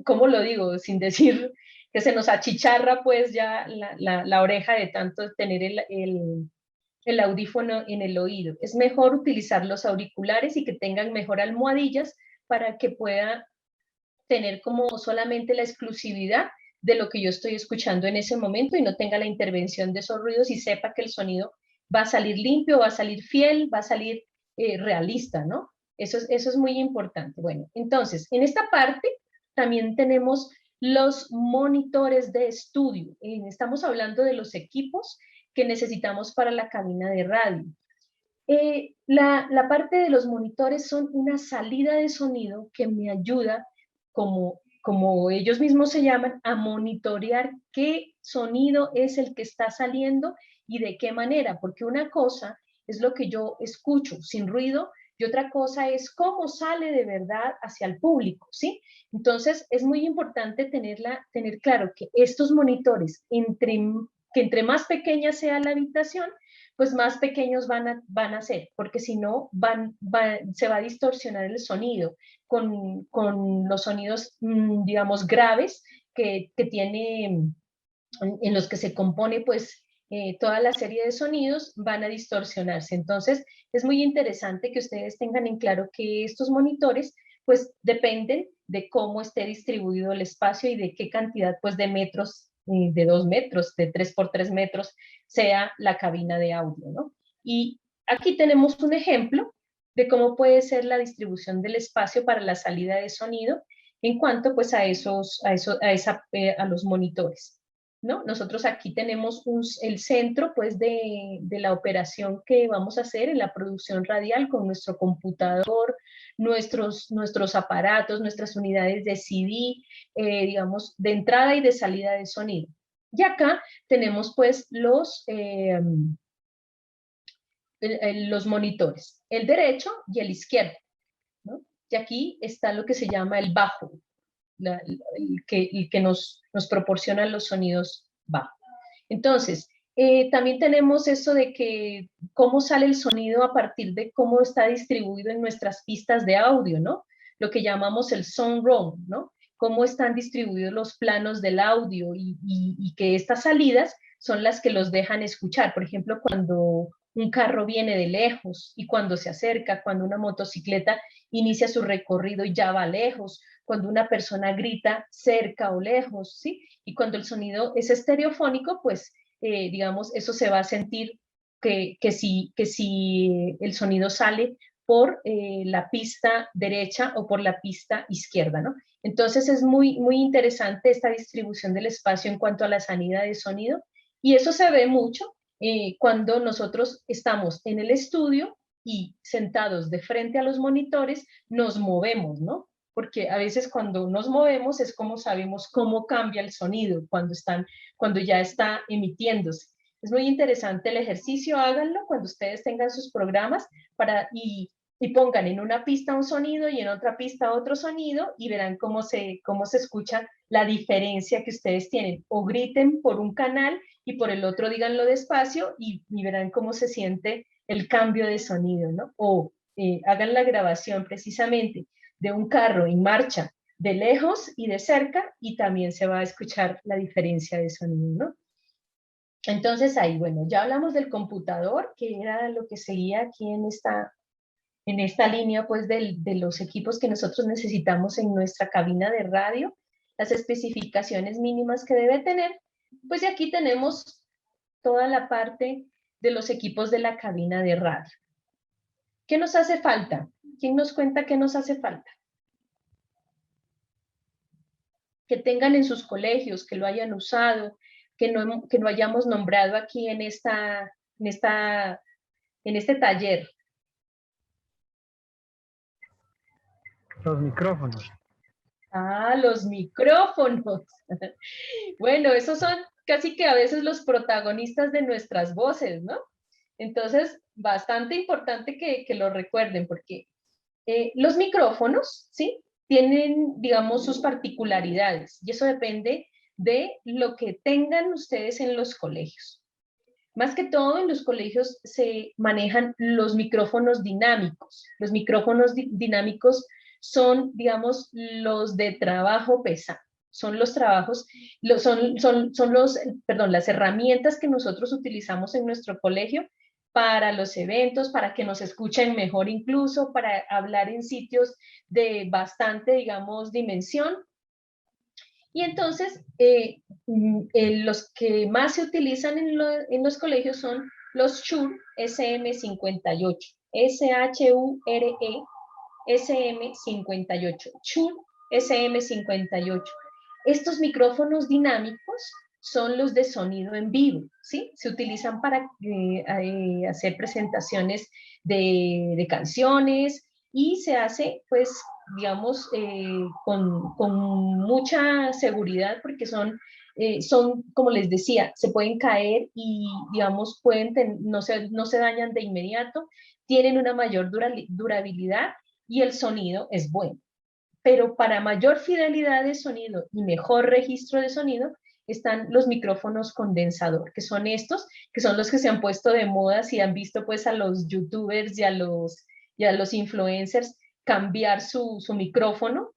¿cómo lo digo? Sin decir que se nos achicharra pues ya la oreja de tanto tener el audífono en el oído. Es mejor utilizar los auriculares y que tengan mejor almohadillas para que pueda tener como solamente la exclusividad de lo que yo estoy escuchando en ese momento y no tenga la intervención de esos ruidos y sepa que el sonido va a salir limpio, va a salir fiel, va a salir realista, ¿no? Eso es muy importante. Bueno, entonces, en esta parte también tenemos los monitores de estudio. Estamos hablando de los equipos que necesitamos para la cabina de radio. La parte de los monitores son una salida de sonido que me ayuda, como ellos mismos se llaman, a monitorear qué sonido es el que está saliendo y de qué manera, porque una cosa es lo que yo escucho sin ruido y otra cosa es cómo sale de verdad hacia el público, ¿sí? Entonces es muy importante tener claro que estos monitores, que entre más pequeña sea la habitación, pues más pequeños van a ser, porque si no se va a distorsionar el sonido con los sonidos, digamos, graves que tiene, en los que se compone pues toda la serie de sonidos, van a distorsionarse. Entonces es muy interesante que ustedes tengan en claro que estos monitores pues dependen de cómo esté distribuido el espacio y de qué cantidad pues de metros, de 2 metros, de 3 por 3 metros, sea la cabina de audio, ¿no? Y aquí tenemos un ejemplo de cómo puede ser la distribución del espacio para la salida de sonido en cuanto pues a los monitores, ¿no? Nosotros aquí tenemos el centro pues de la operación que vamos a hacer en la producción radial con nuestro computador, nuestros aparatos, nuestras unidades de CD, digamos, de entrada y de salida de sonido. Y acá tenemos pues los monitores, el derecho y el izquierdo, ¿no? Y aquí está lo que se llama el bajo, el que nos proporciona los sonidos bajos. Entonces, también tenemos eso de que cómo sale el sonido a partir de cómo está distribuido en nuestras pistas de audio, ¿no? Lo que llamamos el sound room, ¿no? Cómo están distribuidos los planos del audio y que estas salidas son las que los dejan escuchar. Por ejemplo, cuando un carro viene de lejos y cuando se acerca, cuando una motocicleta inicia su recorrido y ya va lejos, cuando una persona grita cerca o lejos, ¿sí? Y cuando el sonido es estereofónico, pues, digamos, eso se va a sentir que si el sonido sale por la pista derecha o por la pista izquierda, ¿no? Entonces es muy, muy interesante esta distribución del espacio en cuanto a la salida de sonido y eso se ve mucho cuando nosotros estamos en el estudio y sentados de frente a los monitores nos movemos, ¿no? Porque a veces cuando nos movemos es como sabemos cómo cambia el sonido cuando ya está emitiéndose. Es muy interesante el ejercicio, háganlo cuando ustedes tengan sus programas y pongan en una pista un sonido y en otra pista otro sonido y verán cómo se escucha la diferencia que ustedes tienen. O griten por un canal y por el otro díganlo despacio y verán cómo se siente el cambio de sonido, ¿no? O hagan la grabación precisamente de un carro en marcha de lejos y de cerca y también se va a escuchar la diferencia de sonido, ¿no? Entonces ahí, bueno, ya hablamos del computador, que era lo que seguía aquí en esta línea, pues, de los equipos que nosotros necesitamos en nuestra cabina de radio, las especificaciones mínimas que debe tener, pues, y aquí tenemos toda la parte de los equipos de la cabina de radio. ¿Qué nos hace falta? ¿Quién nos cuenta qué nos hace falta? Que tengan en sus colegios, que lo hayan usado, que no hayamos nombrado aquí en este taller. Los micrófonos. Ah, los micrófonos. Bueno, esos son casi que a veces los protagonistas de nuestras voces, ¿no? Entonces, bastante importante que lo recuerden, porque los micrófonos, ¿sí? Tienen, digamos, sus particularidades, y eso depende de lo que tengan ustedes en los colegios. Más que todo, en los colegios se manejan los micrófonos dinámicos. Los micrófonos dinámicos son, digamos, los de trabajo pesado. Son los trabajos, las herramientas que nosotros utilizamos en nuestro colegio para los eventos, para que nos escuchen mejor incluso, para hablar en sitios de bastante, digamos, dimensión. Y entonces, los que más se utilizan en los colegios son los Shure SM58, S-H-U-R-E, SM58, Shure SM58. Estos micrófonos dinámicos son los de sonido en vivo, ¿sí? Se utilizan para hacer presentaciones de canciones y se hace, pues, digamos, con mucha seguridad porque son, como les decía, se pueden caer y, digamos, no se dañan de inmediato, tienen una mayor durabilidad y el sonido es bueno. Pero para mayor fidelidad de sonido y mejor registro de sonido están los micrófonos condensador, que son estos, que son los que se han puesto de moda, si han visto pues a los youtubers y a los influencers cambiar su micrófono,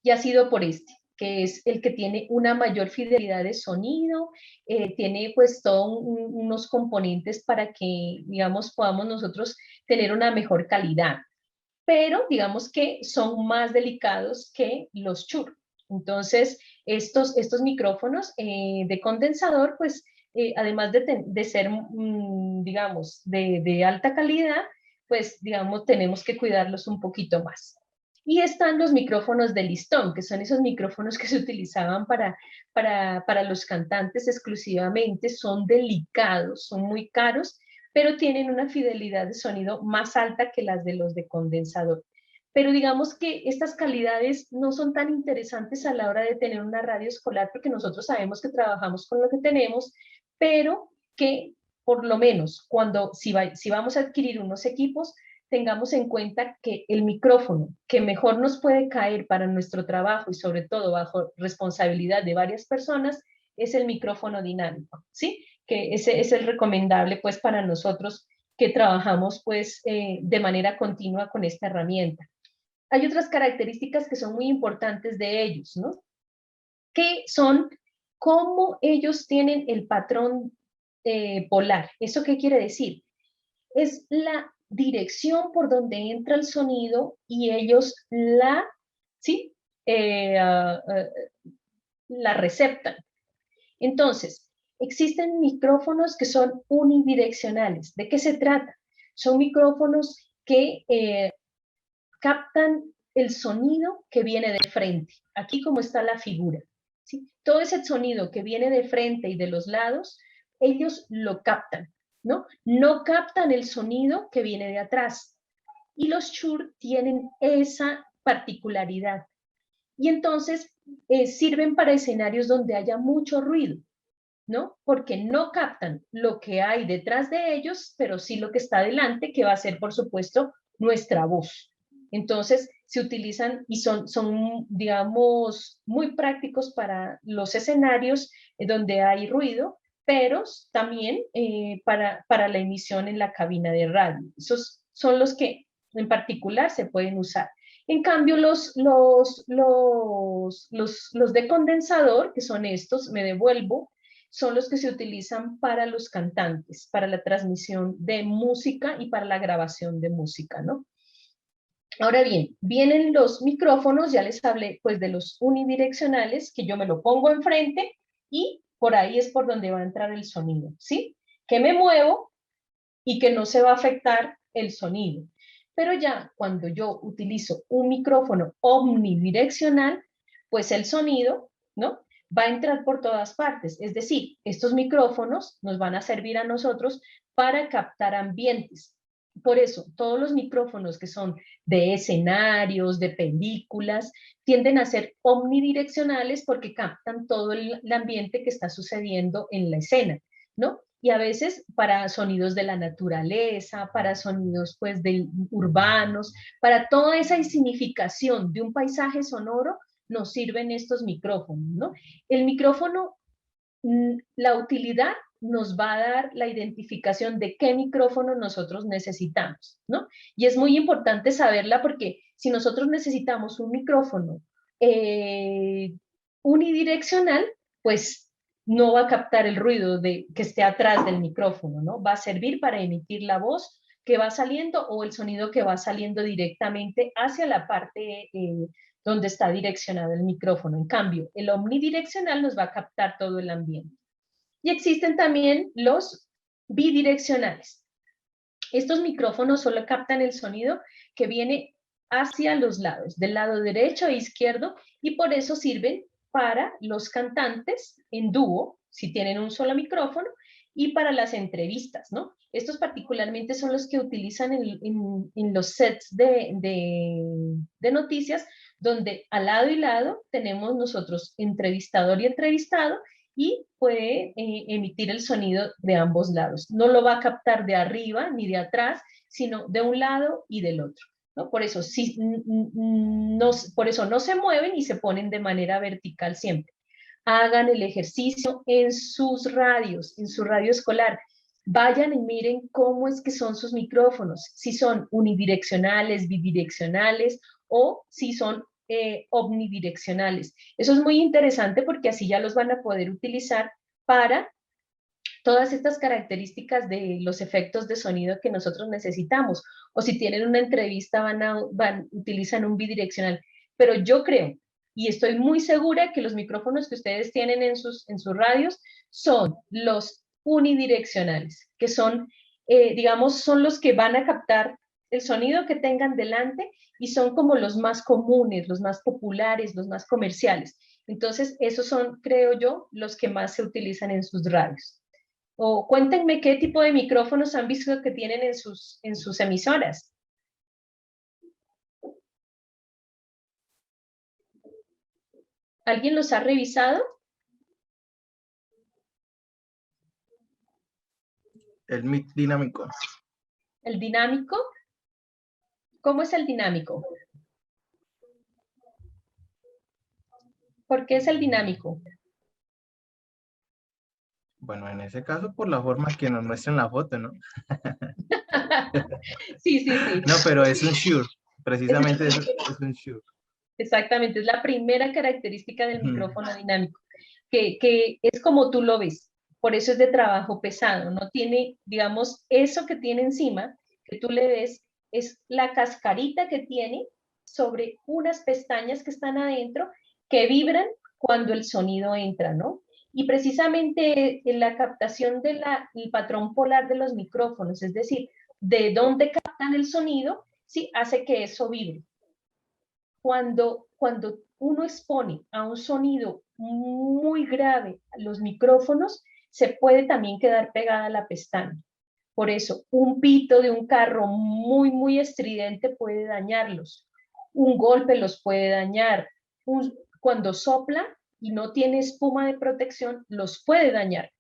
y ha sido por este, que es el que tiene una mayor fidelidad de sonido, tiene pues todos unos componentes para que, digamos, podamos nosotros tener una mejor calidad, pero digamos que son más delicados que los Shure. Entonces, estos micrófonos de condensador, pues, además de ser, digamos, de alta calidad, pues, digamos, tenemos que cuidarlos un poquito más. Y están los micrófonos de listón, que son esos micrófonos que se utilizaban para los cantantes exclusivamente, son delicados, son muy caros, pero tienen una fidelidad de sonido más alta que las de los de condensador. Pero digamos que estas calidades no son tan interesantes a la hora de tener una radio escolar, porque nosotros sabemos que trabajamos con lo que tenemos, pero que por lo menos si vamos a adquirir unos equipos, tengamos en cuenta que el micrófono que mejor nos puede caer para nuestro trabajo y sobre todo bajo responsabilidad de varias personas es el micrófono dinámico, ¿sí? Que ese es el recomendable pues para nosotros que trabajamos pues de manera continua con esta herramienta. Hay otras características que son muy importantes de ellos, ¿no? Que son cómo ellos tienen el patrón polar. ¿Eso qué quiere decir? Es la dirección por donde entra el sonido y ellos ¿sí? La receptan. Entonces, existen micrófonos que son unidireccionales. ¿De qué se trata? Son micrófonos que captan el sonido que viene de frente. Aquí como está la figura. ¿Sí? Todo ese sonido que viene de frente y de los lados, ellos lo captan, ¿no? No captan el sonido que viene de atrás. Y los Shure tienen esa particularidad. Y entonces sirven para escenarios donde haya mucho ruido, ¿no? Porque no captan lo que hay detrás de ellos, pero sí lo que está delante, que va a ser, por supuesto, nuestra voz. Entonces, se utilizan y son digamos, muy prácticos para los escenarios donde hay ruido, pero también para la emisión en la cabina de radio. Esos son los que en particular se pueden usar. En cambio, los de condensador, que son estos, me devuelvo, son los que se utilizan para los cantantes, para la transmisión de música y para la grabación de música, ¿no? Ahora bien, vienen los micrófonos, ya les hablé pues de los unidireccionales, que yo me lo pongo enfrente y por ahí es por donde va a entrar el sonido, ¿sí? Que me muevo y que no se va a afectar el sonido. Pero ya cuando yo utilizo un micrófono omnidireccional, pues el sonido, ¿no? Va a entrar por todas partes. Es decir, estos micrófonos nos van a servir a nosotros para captar ambientes. Por eso, todos los micrófonos que son de escenarios, de películas, tienden a ser omnidireccionales porque captan todo el ambiente que está sucediendo en la escena, ¿no? Y a veces para sonidos de la naturaleza, para sonidos pues urbanos, para toda esa significación de un paisaje sonoro, nos sirven estos micrófonos, ¿no? El micrófono, la utilidad nos va a dar la identificación de qué micrófono nosotros necesitamos, ¿no? Y es muy importante saberla porque si nosotros necesitamos un micrófono unidireccional, pues no va a captar el ruido que esté atrás del micrófono, ¿no? Va a servir para emitir la voz que va saliendo o el sonido que va saliendo directamente hacia la parte donde está direccionado el micrófono. En cambio, el omnidireccional nos va a captar todo el ambiente. Y existen también los bidireccionales. Estos micrófonos solo captan el sonido que viene hacia los lados, del lado derecho e izquierdo, y por eso sirven para los cantantes en dúo, si tienen un solo micrófono, y para las entrevistas, ¿no? Estos particularmente son los que utilizan en los sets de noticias, donde al lado y lado tenemos nosotros entrevistador y entrevistado, y puede emitir el sonido de ambos lados. No lo va a captar de arriba ni de atrás, sino de un lado y del otro, ¿no? Por eso, por eso no se mueven y se ponen de manera vertical siempre. Hagan el ejercicio en sus radios, en su radio escolar. Vayan y miren cómo es que son sus micrófonos, si son unidireccionales, bidireccionales o si son omnidireccionales. Eso es muy interesante porque así ya los van a poder utilizar para todas estas características de los efectos de sonido que nosotros necesitamos. O si tienen una entrevista, utilizan un bidireccional. Pero yo creo, y estoy muy segura que los micrófonos que ustedes tienen en sus radios son los unidireccionales, que son, digamos, son los que van a captar el sonido que tengan delante y son como los más comunes, los más populares, los más comerciales. Entonces, esos son, creo yo, los que más se utilizan en sus radios. O cuéntenme qué tipo de micrófonos han visto que tienen en sus emisoras. ¿Alguien los ha revisado? El mic dinámico. ¿El dinámico? ¿Cómo es el dinámico? ¿Por qué es el dinámico? Bueno, en ese caso, por la forma que nos muestran la foto, ¿no? Sí. No, pero es un Shure. Precisamente es un Shure. Exactamente, es la primera característica del micrófono dinámico, que es como tú lo ves. Por eso es de trabajo pesado. No tiene, digamos, eso que tiene encima, que tú le ves, es la cascarita que tiene sobre unas pestañas que están adentro que vibran cuando el sonido entra, ¿no? Y precisamente en la captación del patrón polar de los micrófonos, es decir, de dónde captan el sonido, sí, hace que eso vibre. Cuando uno expone a un sonido muy grave los micrófonos, se puede también quedar pegada a la pestaña. Por eso, un pito de un carro muy estridente puede dañarlos. Un golpe los puede dañar. Cuando sopla y no tiene espuma de protección, los puede dañar.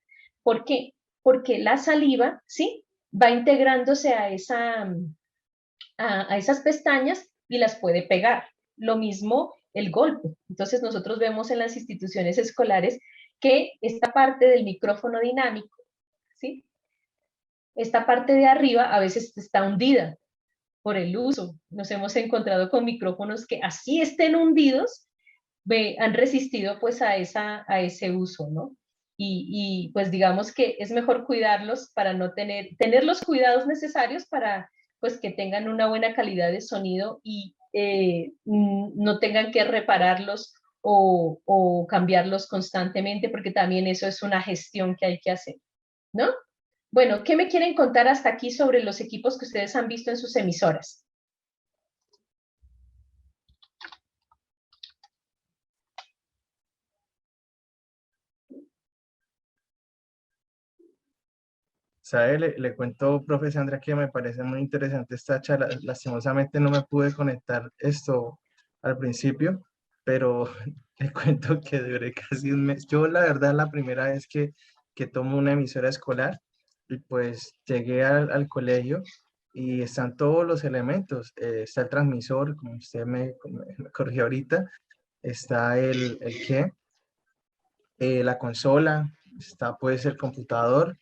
¿Por qué? Porque la saliva, ¿sí?, va integrándose a esas pestañas y las puede pegar. Lo mismo el golpe. Entonces nosotros vemos en las instituciones escolares que esta parte del micrófono dinámico, ¿sí?, esta parte de arriba a veces está hundida por el uso. Nos hemos encontrado con micrófonos que así estén hundidos, han resistido pues a ese uso, ¿no? Y pues digamos que es mejor cuidarlos para no tener los cuidados necesarios para pues que tengan una buena calidad de sonido y no tengan que repararlos o cambiarlos constantemente, porque también eso es una gestión que hay que hacer, ¿no? Bueno, ¿qué me quieren contar hasta aquí sobre los equipos que ustedes han visto en sus emisoras? ¿Sabe? Le cuento, profe Sandra, que me parece muy interesante esta charla. Lastimosamente no me pude conectar esto al principio, pero le cuento que duré casi un mes. Yo, la verdad, la primera vez que tomo una emisora escolar, y pues llegué al colegio y están todos los elementos. Está el transmisor, como usted me corrigió ahorita, está la consola, está pues el computador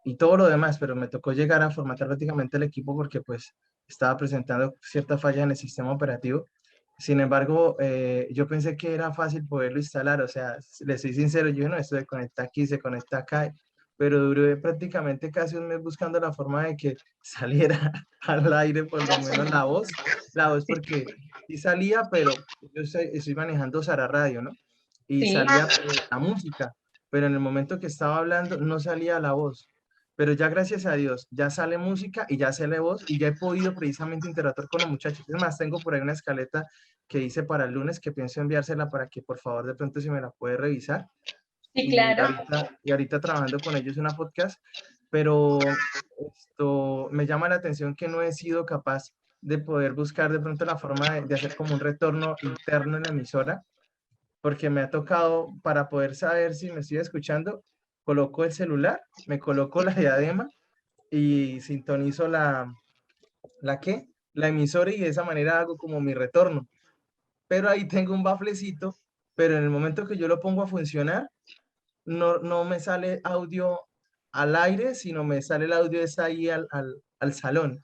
y todo lo demás, pero me tocó llegar a formatar prácticamente el equipo porque pues estaba presentando cierta falla en el sistema operativo. Sin embargo, yo pensé que era fácil poderlo instalar, o sea, le soy sincero, yo no, esto se conecta aquí, se conecta acá, pero duré prácticamente casi un mes buscando la forma de que saliera al aire por lo menos la voz porque sí salía, pero yo estoy manejando Sara Radio, ¿no? Y Sí. salía la música, pero en el momento que estaba hablando no salía la voz. Pero ya gracias a Dios, ya sale música y ya sale voz y ya he podido precisamente interactuar con los muchachos. Es más, tengo por ahí una escaleta que hice para el lunes que pienso enviársela para que por favor de pronto si me la puede revisar. Sí, claro. Y ahorita trabajando con ellos una podcast, pero esto me llama la atención que no he sido capaz de poder buscar de pronto la forma de hacer como un retorno interno en la emisora, porque me ha tocado para poder saber si me estoy escuchando, coloco el celular, me coloco la diadema y sintonizo la emisora y de esa manera hago como mi retorno. Pero ahí tengo un baflecito, pero en el momento que yo lo pongo a funcionar, no me sale audio al aire, sino me sale el audio es ahí al salón.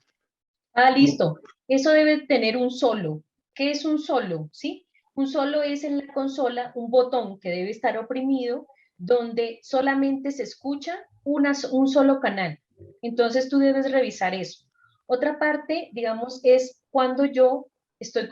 Ah, listo. Eso debe tener un solo. ¿Qué es un solo? ¿Sí? Un solo es en la consola un botón que debe estar oprimido donde solamente se escucha un solo canal. Entonces tú debes revisar eso. Otra parte, digamos, es cuando yo estoy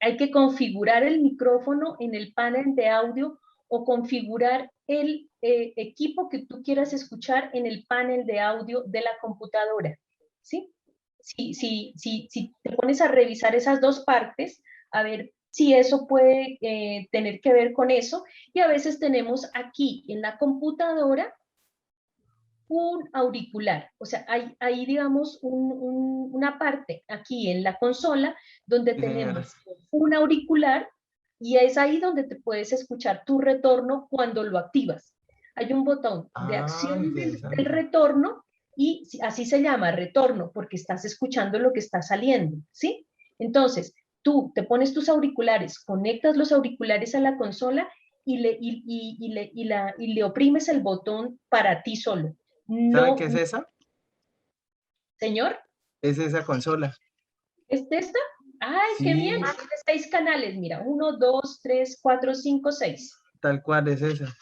hay que configurar el micrófono en el panel de audio o configurar el equipo que tú quieras escuchar en el panel de audio de la computadora. ¿Sí? Si te pones a revisar esas dos partes, a ver si eso puede tener que ver con eso, y a veces tenemos aquí en la computadora un auricular, o sea, hay digamos una parte aquí en la consola donde tenemos un auricular y es ahí donde te puedes escuchar tu retorno cuando lo activas. Hay un botón de acción del retorno y así se llama, retorno, porque estás escuchando lo que está saliendo, ¿sí? Entonces, tú te pones tus auriculares, conectas los auriculares a la consola y le oprimes el botón para ti solo. ¿Sabe qué es esa? ¿Señor? Es esa consola. ¿Es esta? ¡Ay, sí. Qué bien! Tiene 6 canales, mira, 1, 2, 3, 4, 5, 6. Tal cual es esa.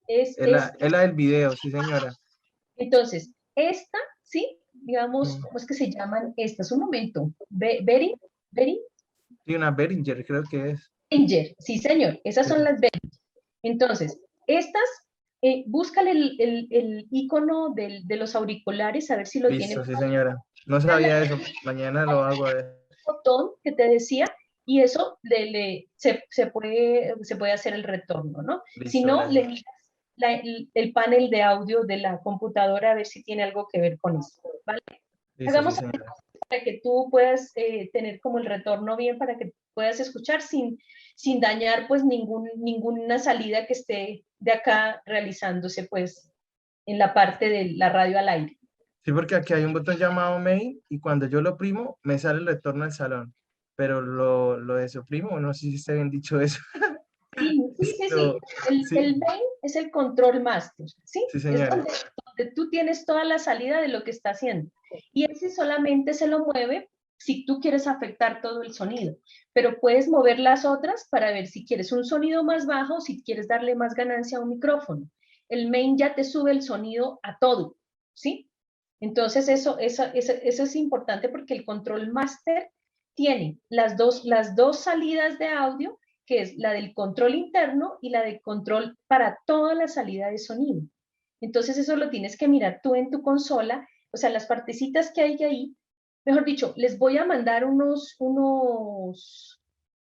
Es la del video, sí señora. Entonces, esta, ¿sí? Digamos, ¿cómo es que se llaman estas? Un momento. ¿Behringer? Sí, una Behringer creo que es. Behringer, sí señor, esas son las Behringer. Entonces, estas, búscale el icono de los auriculares, a ver si lo tiene. Listo, sí señora. No sabía eso, mañana lo hago a ver. Botón que te decía, y eso se puede hacer el retorno, ¿no? Listo, si no, le miras el panel de audio de la computadora a ver si tiene algo que ver con eso, ¿vale? Listo, hagamos sí, para que tú puedas tener como el retorno bien, para que puedas escuchar sin dañar pues ninguna salida que esté de acá realizándose pues en la parte de la radio al aire. Sí, porque aquí hay un botón llamado main y cuando yo lo oprimo me sale el retorno al salón, pero lo desoprimo, no sé si está bien dicho eso. Sí. El main es el control master, ¿sí? Sí, señora. Es donde tú tienes toda la salida de lo que está haciendo. Y ese solamente se lo mueve si tú quieres afectar todo el sonido. Pero puedes mover las otras para ver si quieres un sonido más bajo o si quieres darle más ganancia a un micrófono. El main ya te sube el sonido a todo, ¿sí? Entonces eso es importante porque el control master tiene las dos salidas de audio, que es la del control interno y la del control para toda la salida de sonido. Entonces eso lo tienes que mirar tú en tu consola, o sea, las partecitas que hay ahí, mejor dicho, les voy a mandar unos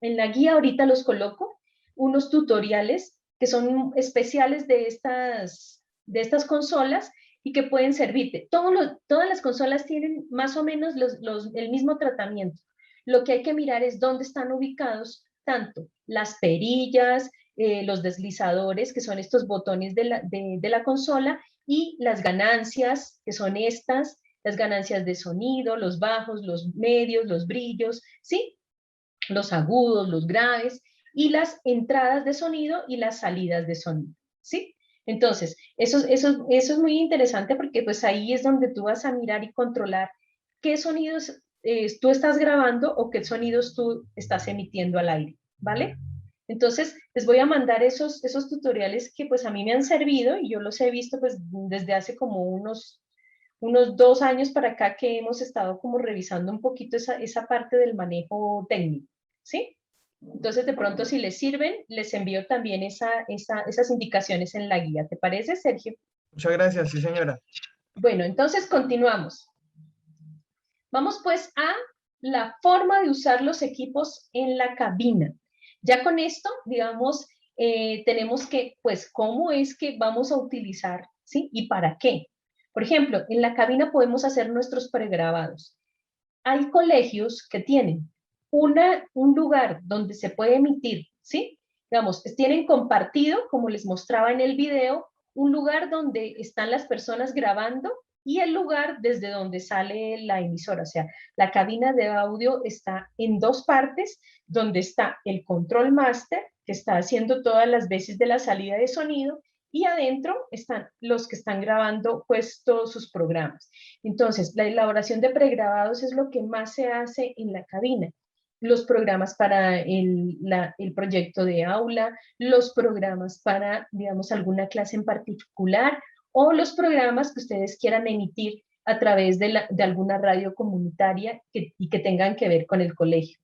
en la guía ahorita los coloco, unos tutoriales que son especiales de estas consolas y que pueden servirte. Todas las consolas tienen más o menos el mismo tratamiento. Lo que hay que mirar es dónde están ubicados tanto las perillas, los deslizadores, que son estos botones de la consola, y las ganancias, que son estas, las ganancias de sonido, los bajos, los medios, los brillos, ¿sí? Los agudos, los graves, y las entradas de sonido y las salidas de sonido, ¿sí? Entonces, eso es muy interesante porque pues ahí es donde tú vas a mirar y controlar qué sonidos tú estás grabando o qué sonidos tú estás emitiendo al aire, ¿vale? Entonces, les voy a mandar esos tutoriales que pues a mí me han servido y yo los he visto pues desde hace como unos 2 años para acá que hemos estado como revisando un poquito esa parte del manejo técnico, ¿sí? Entonces, de pronto, si les sirven, les envío también esas indicaciones en la guía. ¿Te parece, Sergio? Muchas gracias, sí, señora. Bueno, entonces continuamos. Vamos pues a la forma de usar los equipos en la cabina. Ya con esto, digamos, tenemos que, pues, ¿cómo es que vamos a utilizar, sí? ¿Y para qué? Por ejemplo, en la cabina podemos hacer nuestros pregrabados. Hay colegios que tienen un lugar donde se puede emitir, ¿sí? Digamos, tienen compartido, como les mostraba en el video, un lugar donde están las personas grabando y el lugar desde donde sale la emisora. O sea, la cabina de audio está en 2 partes, donde está el control master, que está haciendo todas las veces de la salida de sonido, y adentro están los que están grabando pues todos sus programas. Entonces, la elaboración de pregrabados es lo que más se hace en la cabina. Los programas para el proyecto de aula, los programas para, digamos, alguna clase en particular, o los programas que ustedes quieran emitir a través de alguna radio comunitaria y que tengan que ver con el colegio,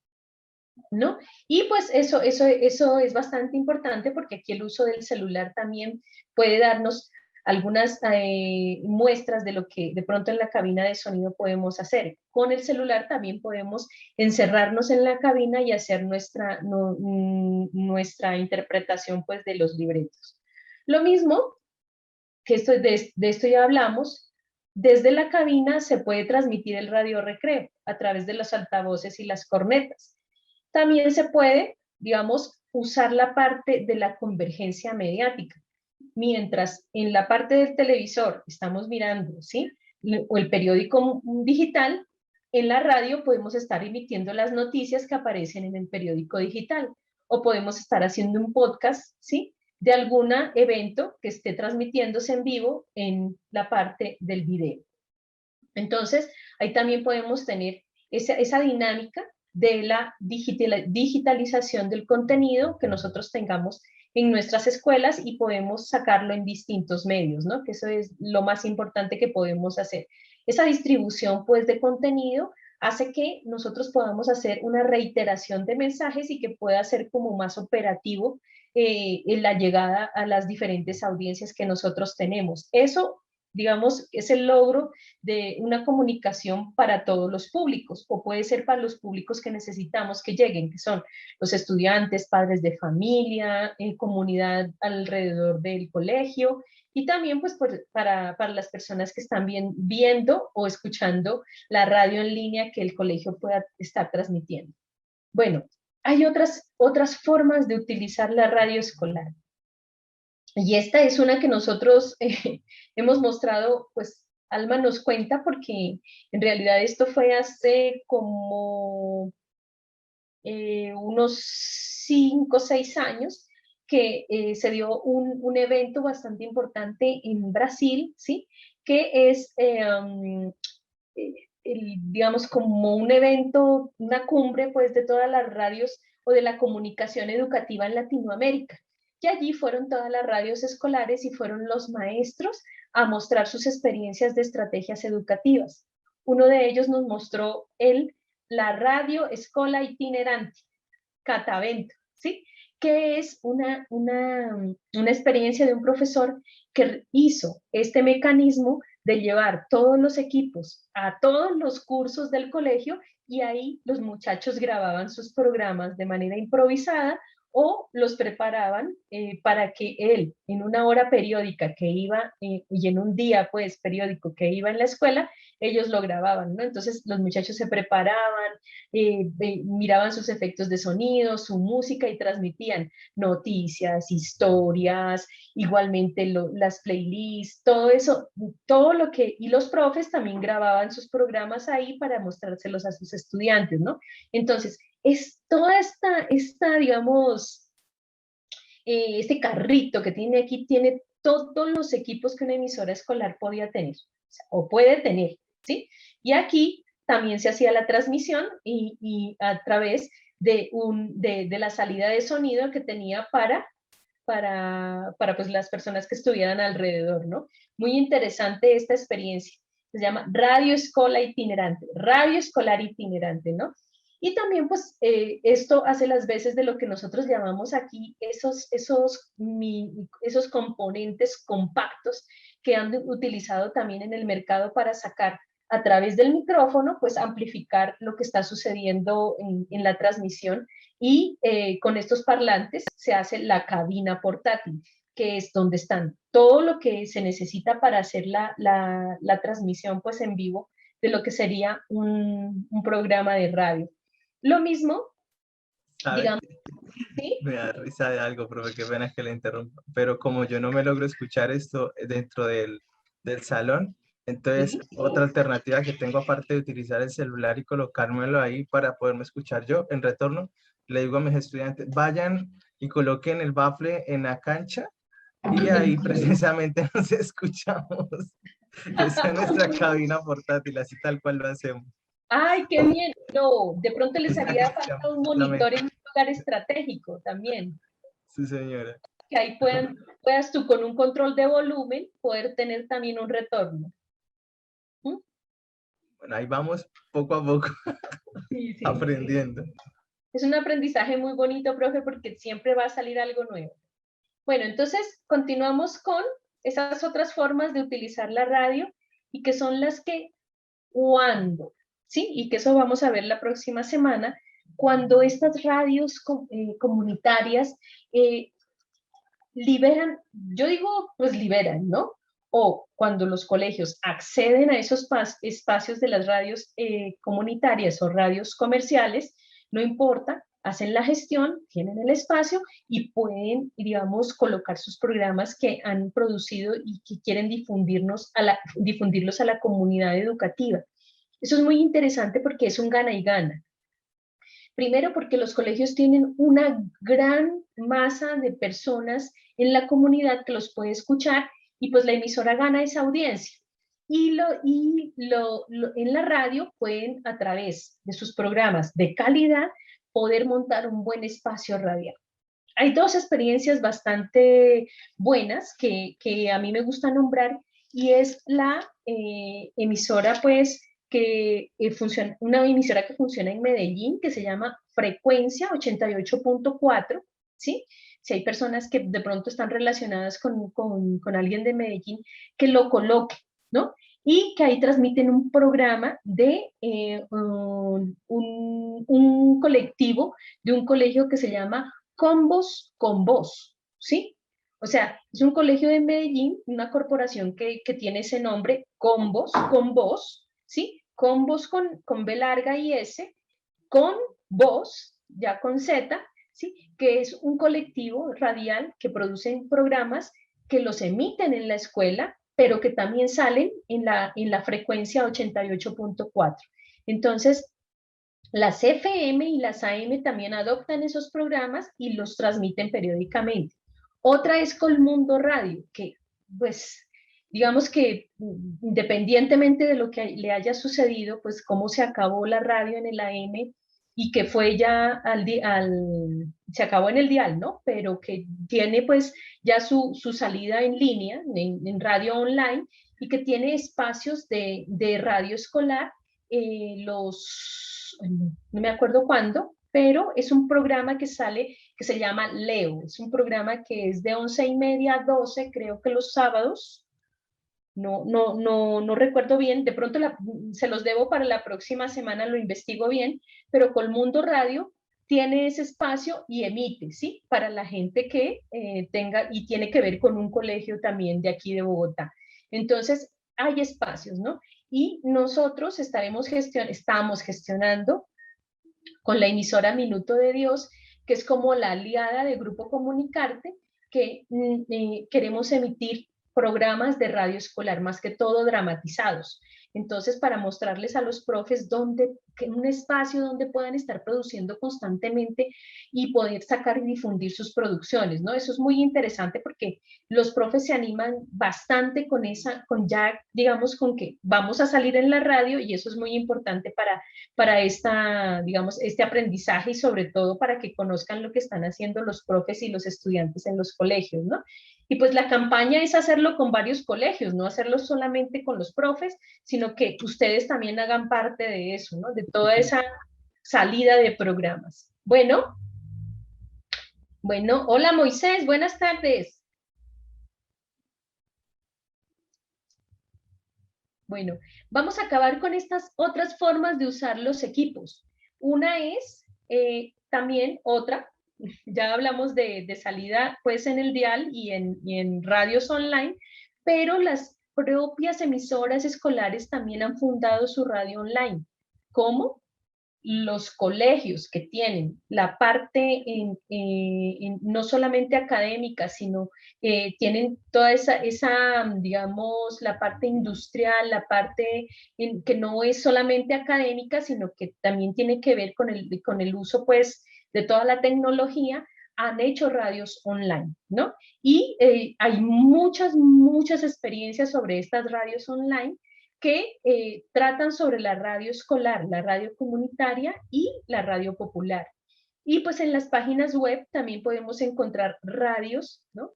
¿no? Y pues eso es bastante importante porque aquí el uso del celular también puede darnos algunas muestras de lo que de pronto en la cabina de sonido podemos hacer. Con el celular también podemos encerrarnos en la cabina y hacer nuestra interpretación pues de los libretos. Lo mismo, que de esto ya hablamos, desde la cabina se puede transmitir el radio recreo a través de los altavoces y las cornetas. También se puede, digamos, usar la parte de la convergencia mediática. Mientras en la parte del televisor estamos mirando, ¿sí? O el periódico digital, en la radio podemos estar emitiendo las noticias que aparecen en el periódico digital. O podemos estar haciendo un podcast, ¿sí? De algún evento que esté transmitiéndose en vivo en la parte del video. Entonces, ahí también podemos tener esa dinámica de la digitalización del contenido que nosotros tengamos en nuestras escuelas y podemos sacarlo en distintos medios, ¿no? Que eso es lo más importante que podemos hacer. Esa distribución, pues, de contenido hace que nosotros podamos hacer una reiteración de mensajes y que pueda ser como más operativo en la llegada a las diferentes audiencias que nosotros tenemos. Eso, digamos, es el logro de una comunicación para todos los públicos, o puede ser para los públicos que necesitamos que lleguen, que son los estudiantes, padres de familia, comunidad alrededor del colegio, y también pues para las personas que están viendo o escuchando la radio en línea que el colegio pueda estar transmitiendo. Bueno, hay otras formas de utilizar la radio escolar. Y esta es una que nosotros hemos mostrado, pues Alma nos cuenta, porque en realidad esto fue hace como unos 5 o 6 años que se dio un evento bastante importante en Brasil, ¿sí? Que es, digamos, como un evento, una cumbre, pues, de todas las radios o de la comunicación educativa en Latinoamérica. Y allí fueron todas las radios escolares y fueron los maestros a mostrar sus experiencias de estrategias educativas. Uno de ellos nos mostró la radio escola itinerante, Catavento, ¿sí? Que es una experiencia de un profesor que hizo este mecanismo de llevar todos los equipos a todos los cursos del colegio, y ahí los muchachos grababan sus programas de manera improvisada o los preparaban para que él, en una hora periódica que iba, y en un día pues periódico que iba en la escuela, ellos lo grababan, ¿no? Entonces los muchachos se preparaban, miraban sus efectos de sonido, su música, y transmitían noticias, historias, igualmente las playlists, todo eso, y los profes también grababan sus programas ahí para mostrárselos a sus estudiantes, ¿no? Entonces, es toda esta digamos, este carrito que tiene aquí, tiene todos los equipos que una emisora escolar podía tener, o puede tener, ¿sí? Y aquí también se hacía la transmisión y a través de la salida de sonido que tenía para pues, las personas que estuvieran alrededor, ¿no? Muy interesante esta experiencia. Se llama radio escolar itinerante, ¿no? Y también, pues, esto hace las veces de lo que nosotros llamamos aquí esos componentes compactos que han utilizado también en el mercado para sacar a través del micrófono, pues amplificar lo que está sucediendo en la transmisión, y con estos parlantes se hace la cabina portátil, que es donde están todo lo que se necesita para hacer la transmisión pues en vivo de lo que sería un programa de radio. Lo mismo, ¿Sabe? digamos, ¿sí? Me da risa de algo, profe, qué pena que le interrumpa. Pero como yo no me logro escuchar esto dentro del salón, entonces otra alternativa que tengo, aparte de utilizar el celular y colocármelo ahí para poderme escuchar yo, en retorno, le digo a mis estudiantes, vayan y coloquen el bafle en la cancha y ahí precisamente nos escuchamos. Esa es nuestra cabina portátil, así tal cual lo hacemos. ¡Ay, qué bien! No, de pronto les haría falta un monitor en un lugar estratégico también. Sí, señora. Que ahí puedas tú con un control de volumen poder tener también un retorno. ¿Mm? Bueno, ahí vamos poco a poco Sí, sí, aprendiendo. sí. Es un aprendizaje muy bonito, profe, porque siempre va a salir algo nuevo. Bueno, entonces continuamos con esas otras formas de utilizar la radio, y que son las que cuando, ¿sí? Y que eso vamos a ver la próxima semana, cuando estas radios comunitarias liberan, yo digo, pues liberan, ¿no? O cuando los colegios acceden a esos espacios de las radios comunitarias o radios comerciales, no importa, hacen la gestión, tienen el espacio y pueden, digamos, colocar sus programas que han producido y que quieren difundirlos a la comunidad educativa. Eso es muy interesante porque es un gana y gana. Primero, porque los colegios tienen una gran masa de personas en la comunidad que los puede escuchar, y pues la emisora gana esa audiencia. Y en la radio pueden, a través de sus programas de calidad, poder montar un buen espacio radial. Hay dos experiencias bastante buenas que a mí me gusta nombrar, y es la emisora, pues, una emisora que funciona en Medellín, que se llama Frecuencia 88.4, ¿sí? Si hay personas que de pronto están relacionadas con alguien de Medellín, que lo coloque, ¿no? Y que ahí transmiten un programa de un colectivo de un colegio que se llama Combos con Voz, ¿sí? O sea, es un colegio de Medellín, una corporación que tiene ese nombre, Combos con Voz, ¿sí? Combos con B larga y S, con Voz, ya con Z, ¿sí? Que es un colectivo radial que produce programas que los emiten en la escuela, pero que también salen en la frecuencia 88.4. Entonces, las FM y las AM también adoptan esos programas y los transmiten periódicamente. Otra es Colmundo Radio, que pues digamos que independientemente de lo que le haya sucedido, pues cómo se acabó la radio en el AM y que fue ya se acabó en el dial, ¿no? Pero que tiene pues ya su salida en línea, en radio online, y que tiene espacios de radio escolar, no me acuerdo cuándo, pero es un programa que sale, que se llama Leo, es un programa que es de 11:30 a 12, creo que los sábados, no recuerdo bien, de pronto se los debo para la próxima semana, lo investigo bien, pero Colmundo Radio tiene ese espacio y emite, ¿sí? Para la gente que tenga, y tiene que ver con un colegio también de aquí de Bogotá. Entonces, hay espacios, ¿no? Y nosotros estamos gestionando con la emisora Minuto de Dios, que es como la aliada de Grupo Comunicarte, que queremos emitir programas de radio escolar, más que todo dramatizados. Entonces, para mostrarles a los profes un espacio donde puedan estar produciendo constantemente y poder sacar y difundir sus producciones, ¿no? Eso es muy interesante porque los profes se animan bastante con ya, digamos, con que vamos a salir en la radio, y eso es muy importante para digamos, este aprendizaje, y sobre todo para que conozcan lo que están haciendo los profes y los estudiantes en los colegios, ¿no? Y pues la campaña es hacerlo con varios colegios, no hacerlo solamente con los profes, sino que ustedes también hagan parte de eso, ¿no? De toda esa salida de programas. Bueno, hola Moisés, buenas tardes. Bueno, vamos a acabar con estas otras formas de usar los equipos. Una es también otra, ya hablamos de salida pues en el dial y en radios online, pero las propias emisoras escolares también han fundado su radio online. ¿Cómo? Los colegios que tienen la parte no solamente académica, sino tienen toda esa, digamos, la parte industrial, la parte que no es solamente académica, sino que también tiene que ver con el uso, pues, de toda la tecnología, han hecho radios online, ¿no? Y hay muchas experiencias sobre estas radios online que tratan sobre la radio escolar, la radio comunitaria y la radio popular. Y pues en las páginas web también podemos encontrar radios, ¿no?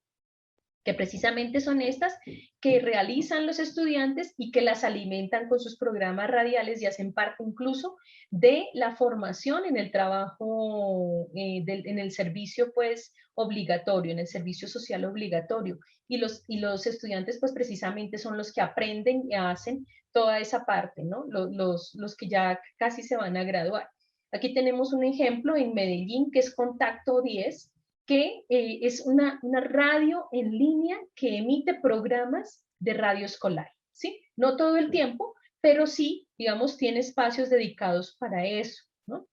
Que precisamente son estas que realizan los estudiantes y que las alimentan con sus programas radiales y hacen parte incluso de la formación en el trabajo, en el servicio pues obligatorio, en el servicio social obligatorio. Y los estudiantes pues precisamente son los que aprenden y hacen toda esa parte, ¿no? Los que ya casi se van a graduar. Aquí tenemos un ejemplo en Medellín que es Contacto 10, que es una radio en línea que emite programas de radio escolar, ¿sí? No todo el tiempo, pero sí, digamos, tiene espacios dedicados para eso, ¿no?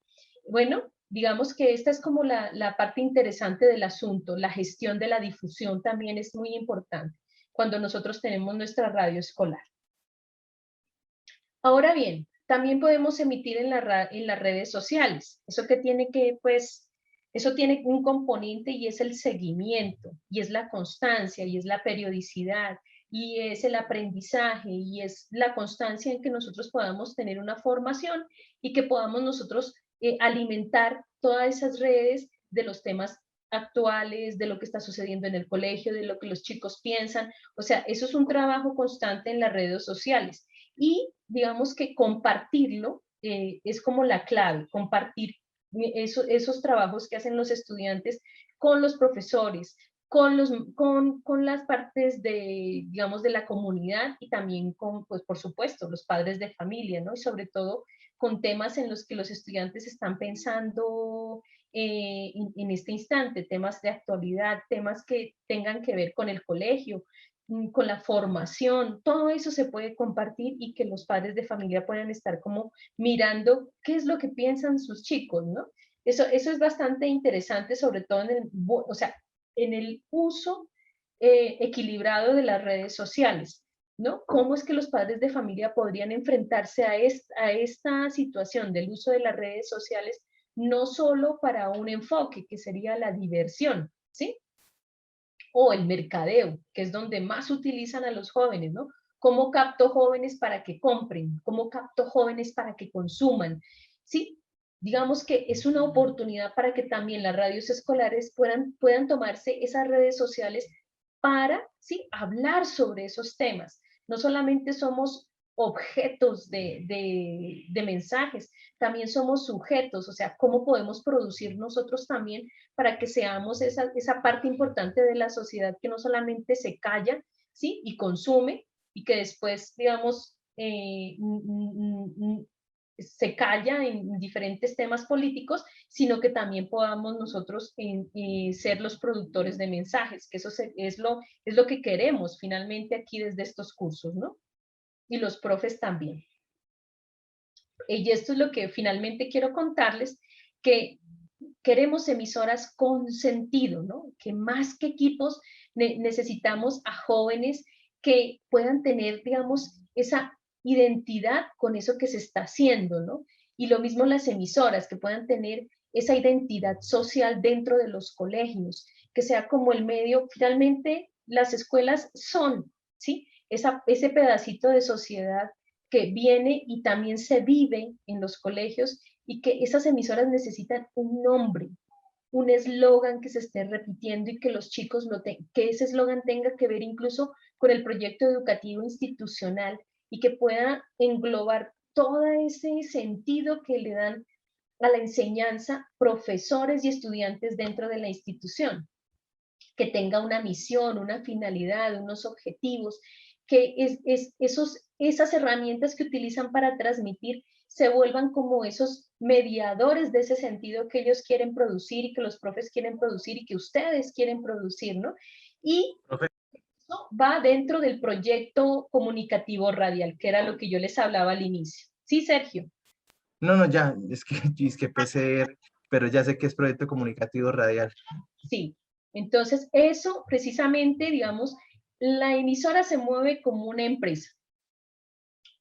Bueno, digamos que esta es como la parte interesante del asunto. La gestión de la difusión también es muy importante cuando nosotros tenemos nuestra radio escolar. Ahora bien, también podemos emitir en las redes sociales. Eso que tiene que, pues, eso tiene un componente y es el seguimiento, y es la constancia, y es la periodicidad, y es el aprendizaje, y es la constancia en que nosotros podamos tener una formación y que podamos nosotros alimentar todas esas redes de los temas actuales, de lo que está sucediendo en el colegio, de lo que los chicos piensan. O sea, eso es un trabajo constante en las redes sociales. Y digamos que compartirlo es como la clave, compartir esos trabajos que hacen los estudiantes con los profesores, con las partes de, digamos, de la comunidad, y también con, pues por supuesto, los padres de familia, ¿no? Y sobre todo con temas en los que los estudiantes están pensando en este instante, temas de actualidad, temas que tengan que ver con el colegio, con la formación. Todo eso se puede compartir y que los padres de familia puedan estar como mirando qué es lo que piensan sus chicos, ¿no? Eso es bastante interesante, sobre todo en el uso equilibrado de las redes sociales, ¿no? ¿Cómo es que los padres de familia podrían enfrentarse a esta situación del uso de las redes sociales, no solo para un enfoque que sería la diversión, ¿sí? O el mercadeo, que es donde más utilizan a los jóvenes, ¿no? ¿Cómo capto jóvenes para que compren? ¿Cómo capto jóvenes para que consuman? ¿Sí? Digamos que es una oportunidad para que también las radios escolares puedan tomarse esas redes sociales para, ¿sí?, hablar sobre esos temas. No solamente somos objetos de mensajes, también somos sujetos, o sea, cómo podemos producir nosotros también para que seamos esa parte importante de la sociedad que no solamente se calla, ¿sí?, y consume, y que después, digamos, se calla en diferentes temas políticos, sino que también podamos nosotros ser los productores de mensajes, que eso es lo que queremos finalmente aquí desde estos cursos, ¿no? Y los profes también. Y esto es lo que finalmente quiero contarles, que queremos emisoras con sentido, ¿no? Que más que equipos necesitamos a jóvenes que puedan tener, digamos, identidad con eso que se está haciendo, ¿no? Y lo mismo las emisoras, que puedan tener esa identidad social dentro de los colegios, que sea como el medio, finalmente las escuelas son, ¿sí? Ese pedacito de sociedad que viene y también se vive en los colegios, y que esas emisoras necesitan un nombre, un eslogan que se esté repitiendo y que los chicos que ese eslogan tenga que ver incluso con el proyecto educativo institucional y que pueda englobar todo ese sentido que le dan a la enseñanza profesores y estudiantes dentro de la institución, que tenga una misión, una finalidad, unos objetivos, que esas herramientas que utilizan para transmitir se vuelvan como esos mediadores de ese sentido que ellos quieren producir y que los profes quieren producir y que ustedes quieren producir, ¿no? Y Profe. eso va dentro del proyecto comunicativo radial, que era lo que yo les hablaba al inicio. Sí, Sergio. No, no, ya, es que PCR, pero ya sé que es proyecto comunicativo radial. Sí, entonces eso precisamente, digamos, la emisora se mueve como una empresa.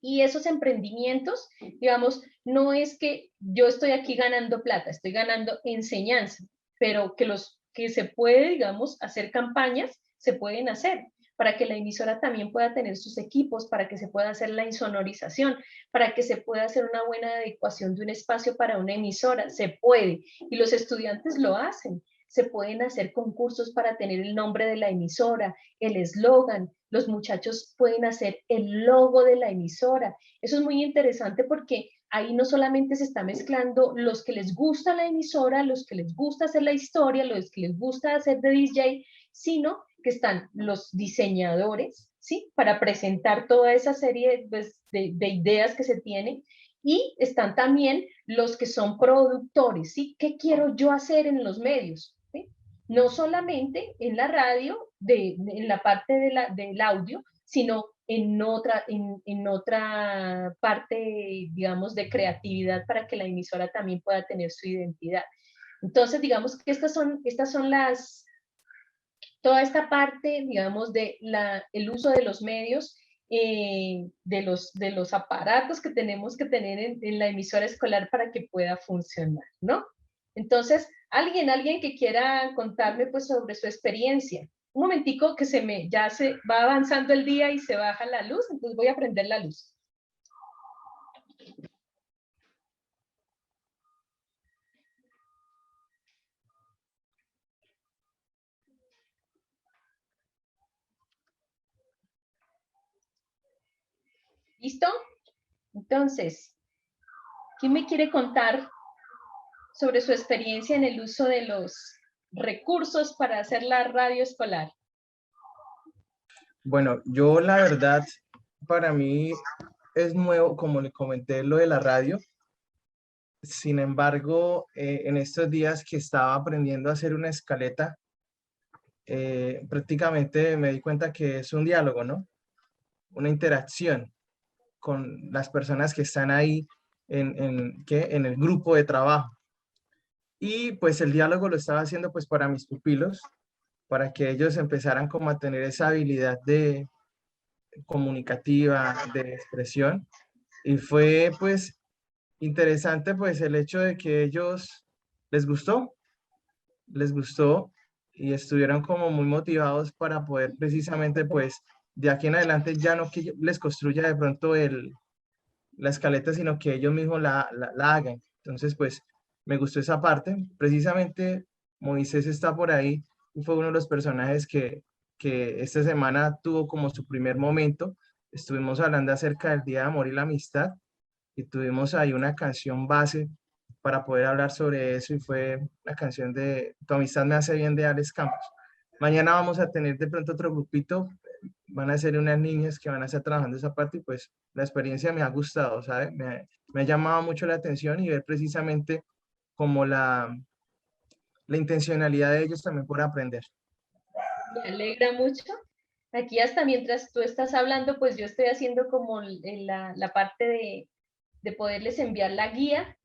Y esos emprendimientos, digamos, no es que yo estoy aquí ganando plata, estoy ganando enseñanza, pero que se puede, digamos, hacer campañas, se pueden hacer para que la emisora también pueda tener sus equipos, para que se pueda hacer la insonorización, para que se pueda hacer una buena adecuación de un espacio para una emisora, se puede, y los estudiantes lo hacen. Se pueden hacer concursos para tener el nombre de la emisora, el eslogan, los muchachos pueden hacer el logo de la emisora. Eso es muy interesante porque ahí no solamente se está mezclando los que les gusta la emisora, los que les gusta hacer la historia, los que les gusta hacer de DJ, sino que están los diseñadores, ¿sí? Para presentar toda esa serie de ideas que se tienen, y están también los que son productores, ¿sí? ¿Qué quiero yo hacer en los medios? ¿Sí? No solamente en la radio, en la parte del audio, sino en otra parte, digamos, de creatividad para que la emisora también pueda tener su identidad. Entonces, digamos que estas son toda esta parte, digamos, el uso de los medios, de los aparatos que tenemos que tener en la emisora escolar para que pueda funcionar, ¿no? Entonces, alguien que quiera contarme pues sobre su experiencia. Un momentico que ya se va avanzando el día y se baja la luz, entonces voy a prender la luz. ¿Listo? Entonces, ¿quién me quiere contar sobre su experiencia en el uso de los recursos para hacer la radio escolar? Bueno, yo la verdad, para mí es nuevo, como le comenté, lo de la radio. Sin embargo, en estos días que estaba aprendiendo a hacer una escaleta, prácticamente me di cuenta que es un diálogo, ¿no? Una interacción con las personas que están ahí en el grupo de trabajo. Y pues el diálogo lo estaba haciendo pues para mis pupilos, para que ellos empezaran como a tener esa habilidad de comunicativa, de expresión. Y fue pues interesante pues el hecho de que ellos les gustó y estuvieron como muy motivados para poder precisamente pues de aquí en adelante ya no que yo les construya de pronto la escaleta, sino que ellos mismos la hagan. Entonces pues me gustó esa parte. Precisamente Moisés está por ahí y fue uno de los personajes que esta semana tuvo como su primer momento. Estuvimos hablando acerca del Día de Amor y la Amistad y tuvimos ahí una canción base para poder hablar sobre eso y fue la canción de Tu amistad me hace bien de Alex Campos. Mañana vamos a tener de pronto otro grupito, van a ser unas niñas que van a estar trabajando esa parte y pues la experiencia me ha gustado, ¿sabe? Me ha llamado mucho la atención y ver precisamente como la intencionalidad de ellos también por aprender. Me alegra mucho. Aquí hasta mientras tú estás hablando, pues yo estoy haciendo como la parte de poderles enviar la guía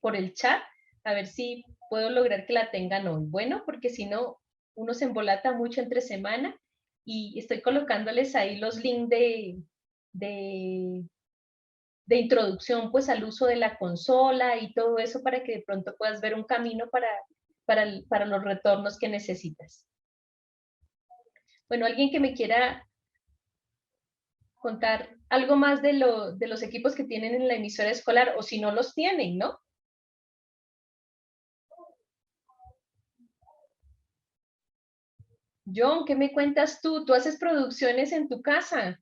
por el chat, a ver si puedo lograr que la tengan hoy. Bueno, porque si no, uno se embolata mucho entre semana, y estoy colocándoles ahí los links de introducción pues al uso de la consola y todo eso para que de pronto puedas ver un camino para los retornos que necesitas. Bueno, alguien que me quiera contar algo más de los equipos que tienen en la emisora escolar, o si no los tienen, ¿no? John, ¿qué me cuentas tú? ¿Tú haces producciones en tu casa?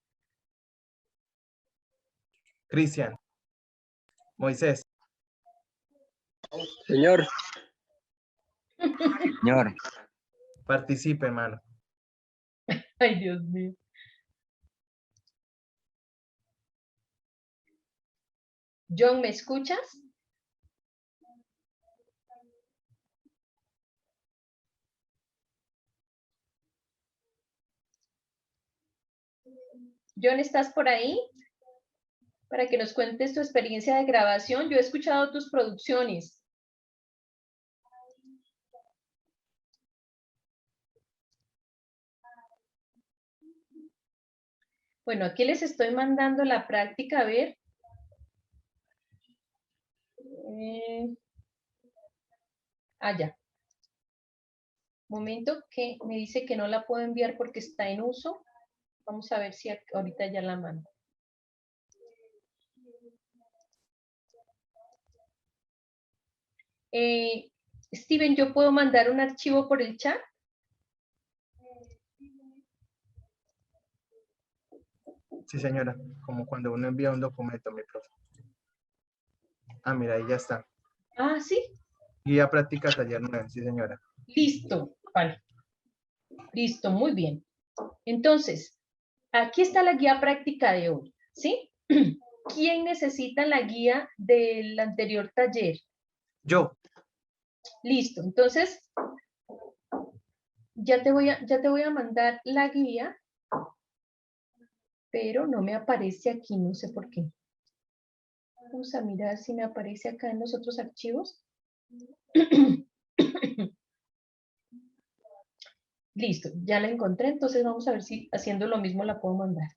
Cristian, Moisés. Señor. Señor. Participe, hermano. Ay, Dios mío. John, ¿me escuchas? John, ¿estás por ahí? Para que nos cuentes tu experiencia de grabación. Yo he escuchado tus producciones. Bueno, aquí les estoy mandando la práctica, a ver. Ya. Momento que me dice que no la puedo enviar porque está en uso. Vamos a ver si ahorita ya la mando. Steven, ¿yo puedo mandar un archivo por el chat? Sí, señora, como cuando uno envía un documento, mi profe. Ah, mira, ahí ya está. Ah, ¿sí? Guía práctica taller 9, sí, señora. Listo, vale. Listo, muy bien. Entonces, aquí está la guía práctica de hoy, ¿sí? ¿Quién necesita la guía del anterior taller? Yo. Listo, entonces, ya te voy a mandar la guía, pero no me aparece aquí, no sé por qué. Vamos a mirar si me aparece acá en los otros archivos. Listo, ya la encontré, entonces vamos a ver si haciendo lo mismo la puedo mandar.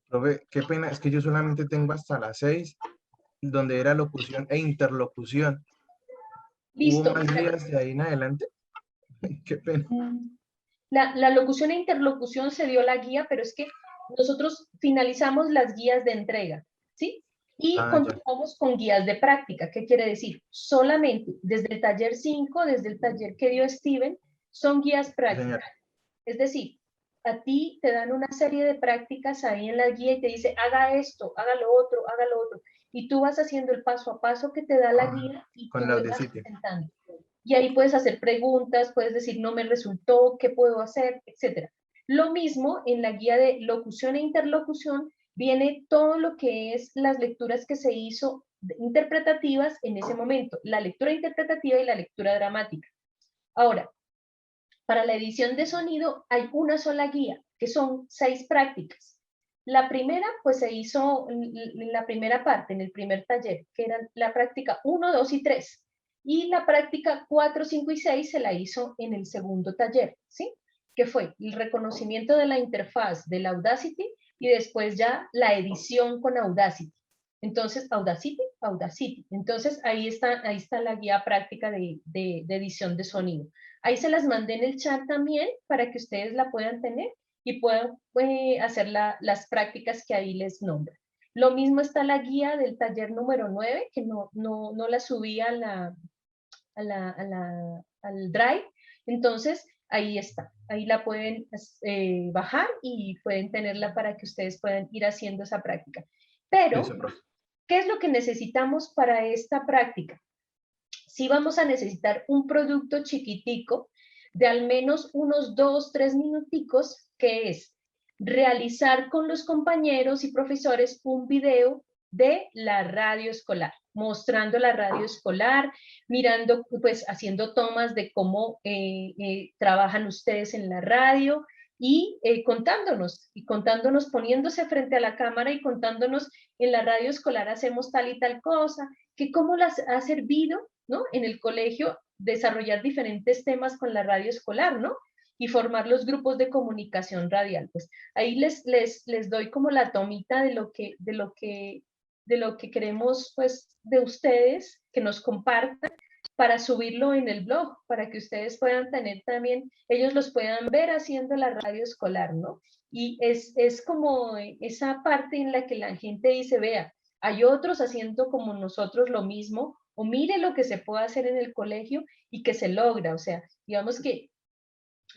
Profe, qué pena, es que yo solamente tengo hasta las 6, donde era locución e interlocución. Listo. ¿Hubo más guías de ahí en adelante? Qué pena. La locución e interlocución se dio la guía, pero es que nosotros finalizamos las guías de entrega, ¿sí? Y continuamos con guías de práctica. ¿Qué quiere decir? Solamente desde el taller 5, desde el taller que dio Steven, son guías prácticas. Es decir, a ti te dan una serie de prácticas ahí en la guía y te dice, haga esto, haga lo otro, haga lo otro. Y tú vas haciendo el paso a paso que te da la guía y con tú la vas Audacity. intentando. Y ahí puedes hacer preguntas, puedes decir, no me resultó, ¿qué puedo hacer?, etcétera. Lo mismo en la guía de locución e interlocución, viene todo lo que es las lecturas que se hizo interpretativas en ese momento, la lectura interpretativa y la lectura dramática. Ahora, para la edición de sonido hay una sola guía, que son 6 prácticas. La primera, pues se hizo en la primera parte, en el primer taller, que era la práctica 1, 2 y 3. Y la práctica 4, 5 y 6 se la hizo en el segundo taller, ¿sí? Que fue el reconocimiento de la interfaz del Audacity y después ya la edición con Audacity. Entonces, Audacity. Entonces, ahí está la guía práctica de edición de sonido. Ahí se las mandé en el chat también para que ustedes la puedan tener y puedan hacer las prácticas que ahí les nombro. Lo mismo está la guía del taller número 9, que no la subí al Drive. Entonces, ahí está. Ahí la pueden bajar y pueden tenerla para que ustedes puedan ir haciendo esa práctica. Pero, ¿qué es lo que necesitamos para esta práctica? Sí vamos a necesitar un producto chiquitico de al menos unos 2, 3 minuticos, que es realizar con los compañeros y profesores un video de la radio escolar, mostrando la radio escolar, mirando, pues haciendo tomas de cómo trabajan ustedes en la radio y contándonos, poniéndose frente a la cámara y contándonos en la radio escolar hacemos tal y tal cosa, que cómo las ha servido, ¿no?, en el colegio desarrollar diferentes temas con la radio escolar, ¿no? y formar los grupos de comunicación radial. Pues ahí les doy como la tomita de lo que queremos pues de ustedes, que nos compartan para subirlo en el blog, para que ustedes puedan tener también, ellos los puedan ver haciendo la radio escolar, ¿no? Y es como esa parte en la que la gente dice, vea, hay otros haciendo como nosotros lo mismo, o mire lo que se puede hacer en el colegio y que se logra. O sea, digamos que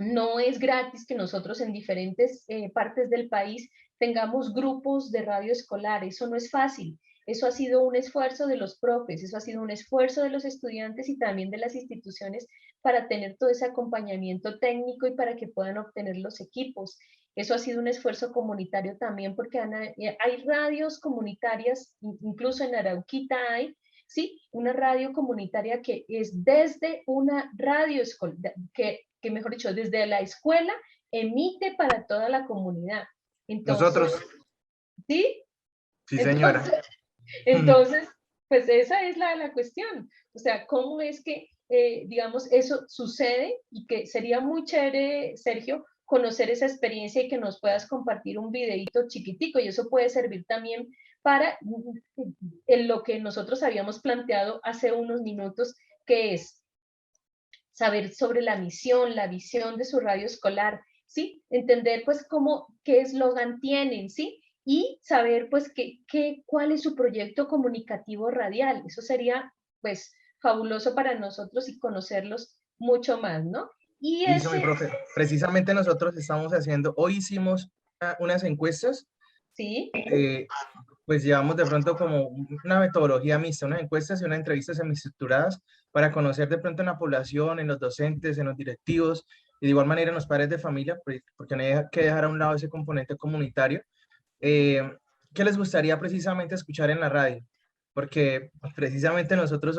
no es gratis que nosotros en diferentes partes del país tengamos grupos de radio escolar. Eso no es fácil. Eso ha sido un esfuerzo de los profes, eso ha sido un esfuerzo de los estudiantes y también de las instituciones para tener todo ese acompañamiento técnico y para que puedan obtener los equipos. Eso ha sido un esfuerzo comunitario también porque hay radios comunitarias, incluso en Arauquita hay, ¿sí? Una radio comunitaria que es desde una radio escolar, que mejor dicho, desde la escuela emite para toda la comunidad. Entonces, Nosotros. ¿sí? Sí, señora. Entonces, pues esa es la cuestión. O sea, ¿cómo es que, digamos, eso sucede? Y que sería muy chévere, Sergio, conocer esa experiencia y que nos puedas compartir un videito chiquitico. Y eso puede servir también para en lo que nosotros habíamos planteado hace unos minutos, que es saber sobre la misión, la visión de su radio escolar, ¿sí? Entender, pues, qué eslogan tienen, ¿sí? Y saber, pues, cuál es su proyecto comunicativo radial. Eso sería, pues, fabuloso para nosotros y conocerlos mucho más, ¿no? Y Listo, mi profe. Precisamente nosotros estamos haciendo, hoy hicimos unas encuestas. Sí. Pues llevamos de pronto como una metodología mixta, unas encuestas y unas entrevistas semiestructuradas para conocer de pronto en la población, en los docentes, en los directivos y de igual manera en los padres de familia, porque no hay que dejar a un lado ese componente comunitario. ¿Qué les gustaría precisamente escuchar en la radio? Porque precisamente nosotros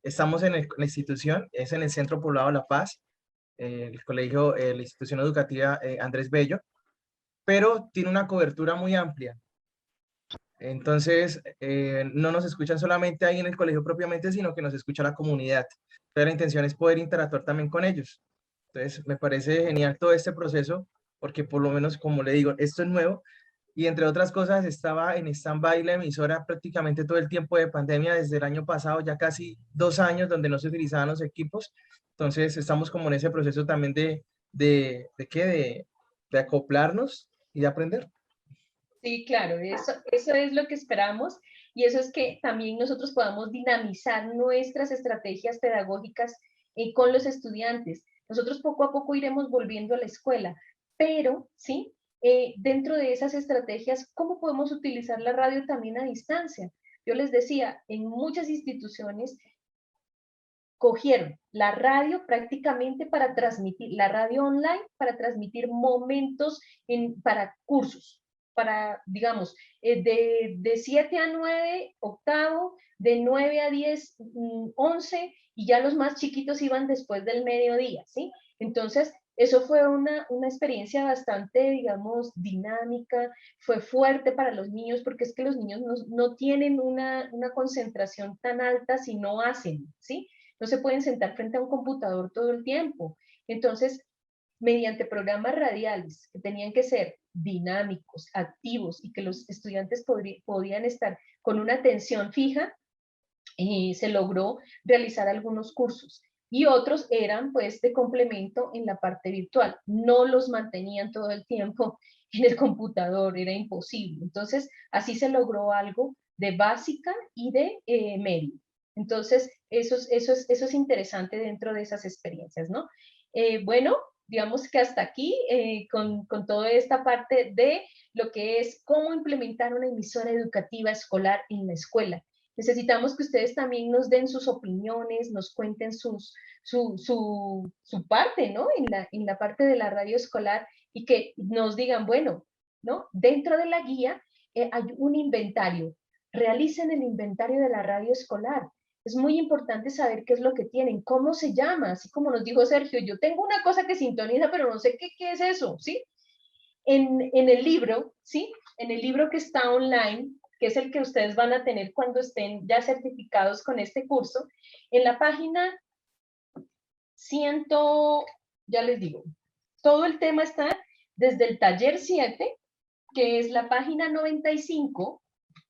estamos en la institución, es en el Centro Poblado La Paz, el colegio, la institución educativa Andrés Bello, pero tiene una cobertura muy amplia. Entonces, no nos escuchan solamente ahí en el colegio propiamente, sino que nos escucha la comunidad. Pero la intención es poder interactuar también con ellos. Entonces, me parece genial todo este proceso, porque por lo menos, como le digo, esto es nuevo. Y entre otras cosas, estaba en stand-by la emisora prácticamente todo el tiempo de pandemia, desde el año pasado, ya casi 2 años, donde no se utilizaban los equipos. Entonces, estamos como en ese proceso también de acoplarnos y de aprender. Sí, claro, eso es lo que esperamos y eso es que también nosotros podamos dinamizar nuestras estrategias pedagógicas con los estudiantes. Nosotros poco a poco iremos volviendo a la escuela, pero, ¿sí? Dentro de esas estrategias, ¿cómo podemos utilizar la radio también a distancia? Yo les decía, en muchas instituciones cogieron la radio prácticamente para transmitir, la radio online para transmitir momentos para cursos, para, digamos, de 7 a 9, octavo, de 9 a 10, 11, y ya los más chiquitos iban después del mediodía, ¿sí? Entonces, eso fue una experiencia bastante, digamos, dinámica, fue fuerte para los niños, porque es que los niños no tienen una concentración tan alta si no hacen, ¿sí? No se pueden sentar frente a un computador todo el tiempo. Entonces, mediante programas radiales que tenían que ser dinámicos, activos y que los estudiantes podían estar con una atención fija, se logró realizar algunos cursos. Y otros eran pues de complemento en la parte virtual. No los mantenían todo el tiempo en el computador, era imposible. Entonces, así se logró algo de básica y de medio. Entonces, eso es interesante dentro de esas experiencias, ¿no? Bueno, digamos que hasta aquí con toda esta parte de lo que es cómo implementar una emisora educativa escolar en la escuela. Necesitamos que ustedes también nos den sus opiniones, nos cuenten su parte, ¿no? En la parte de la radio escolar y que nos digan, bueno, ¿no? Dentro de la guía hay un inventario. Realicen el inventario de la radio escolar. Es muy importante saber qué es lo que tienen, cómo se llama, así como nos dijo Sergio, yo tengo una cosa que sintoniza, pero no sé qué es eso, ¿sí? En el libro, ¿sí? En el libro que está online, que es el que ustedes van a tener cuando estén ya certificados con este curso, en la página 100, ya les digo, Todo el tema está desde el taller 7, que es la página 95,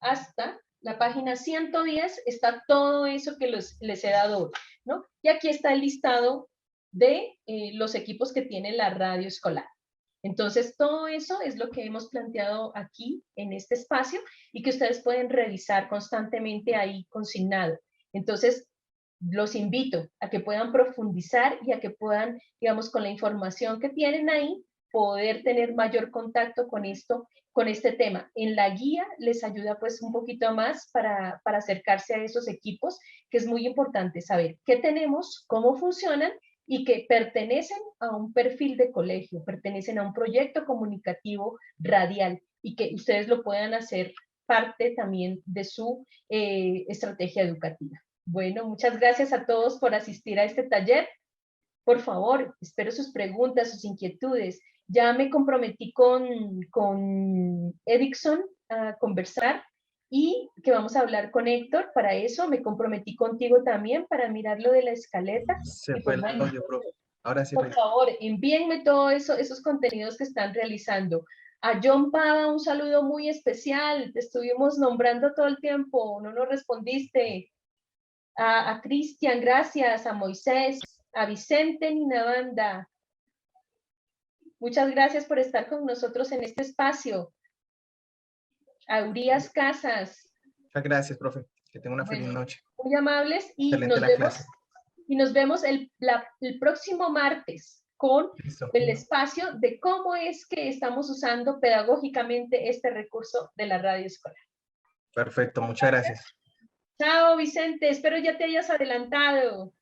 hasta la página 110, está todo eso que les he dado hoy, ¿no? Y aquí está el listado de los equipos que tiene la radio escolar. Entonces, todo eso es lo que hemos planteado aquí en este espacio y que ustedes pueden revisar constantemente ahí consignado. Entonces, los invito a que puedan profundizar y a que puedan, digamos, con la información que tienen ahí, poder tener mayor contacto con esto, con este tema. En la guía les ayuda pues un poquito más para acercarse a esos equipos, que es muy importante saber qué tenemos, cómo funcionan y que pertenecen a un perfil de colegio, pertenecen a un proyecto comunicativo radial y que ustedes lo puedan hacer parte también de su estrategia educativa. Bueno, muchas gracias a todos por asistir a este taller. Por favor, espero sus preguntas, sus inquietudes. Ya me comprometí con Edison a conversar y que vamos a hablar con Héctor. Para eso me comprometí contigo también para mirar lo de la escaleta. Se fue el audio, profe. Ahora sí. Por favor, envíenme todos esos contenidos que están realizando. A John Pava, un saludo muy especial. Te estuvimos nombrando todo el tiempo, no nos respondiste. A Cristian, gracias. A Moisés, a Vicente Ninabanda. Muchas gracias por estar con nosotros en este espacio. A Urias Casas. Muchas gracias, profe. Que tenga una feliz noche. Muy amables y Excelente nos vemos el próximo martes con el espacio de cómo es que estamos usando pedagógicamente este recurso de la radio escolar. Perfecto, muchas gracias. Chao, Vicente. Espero ya te hayas adelantado.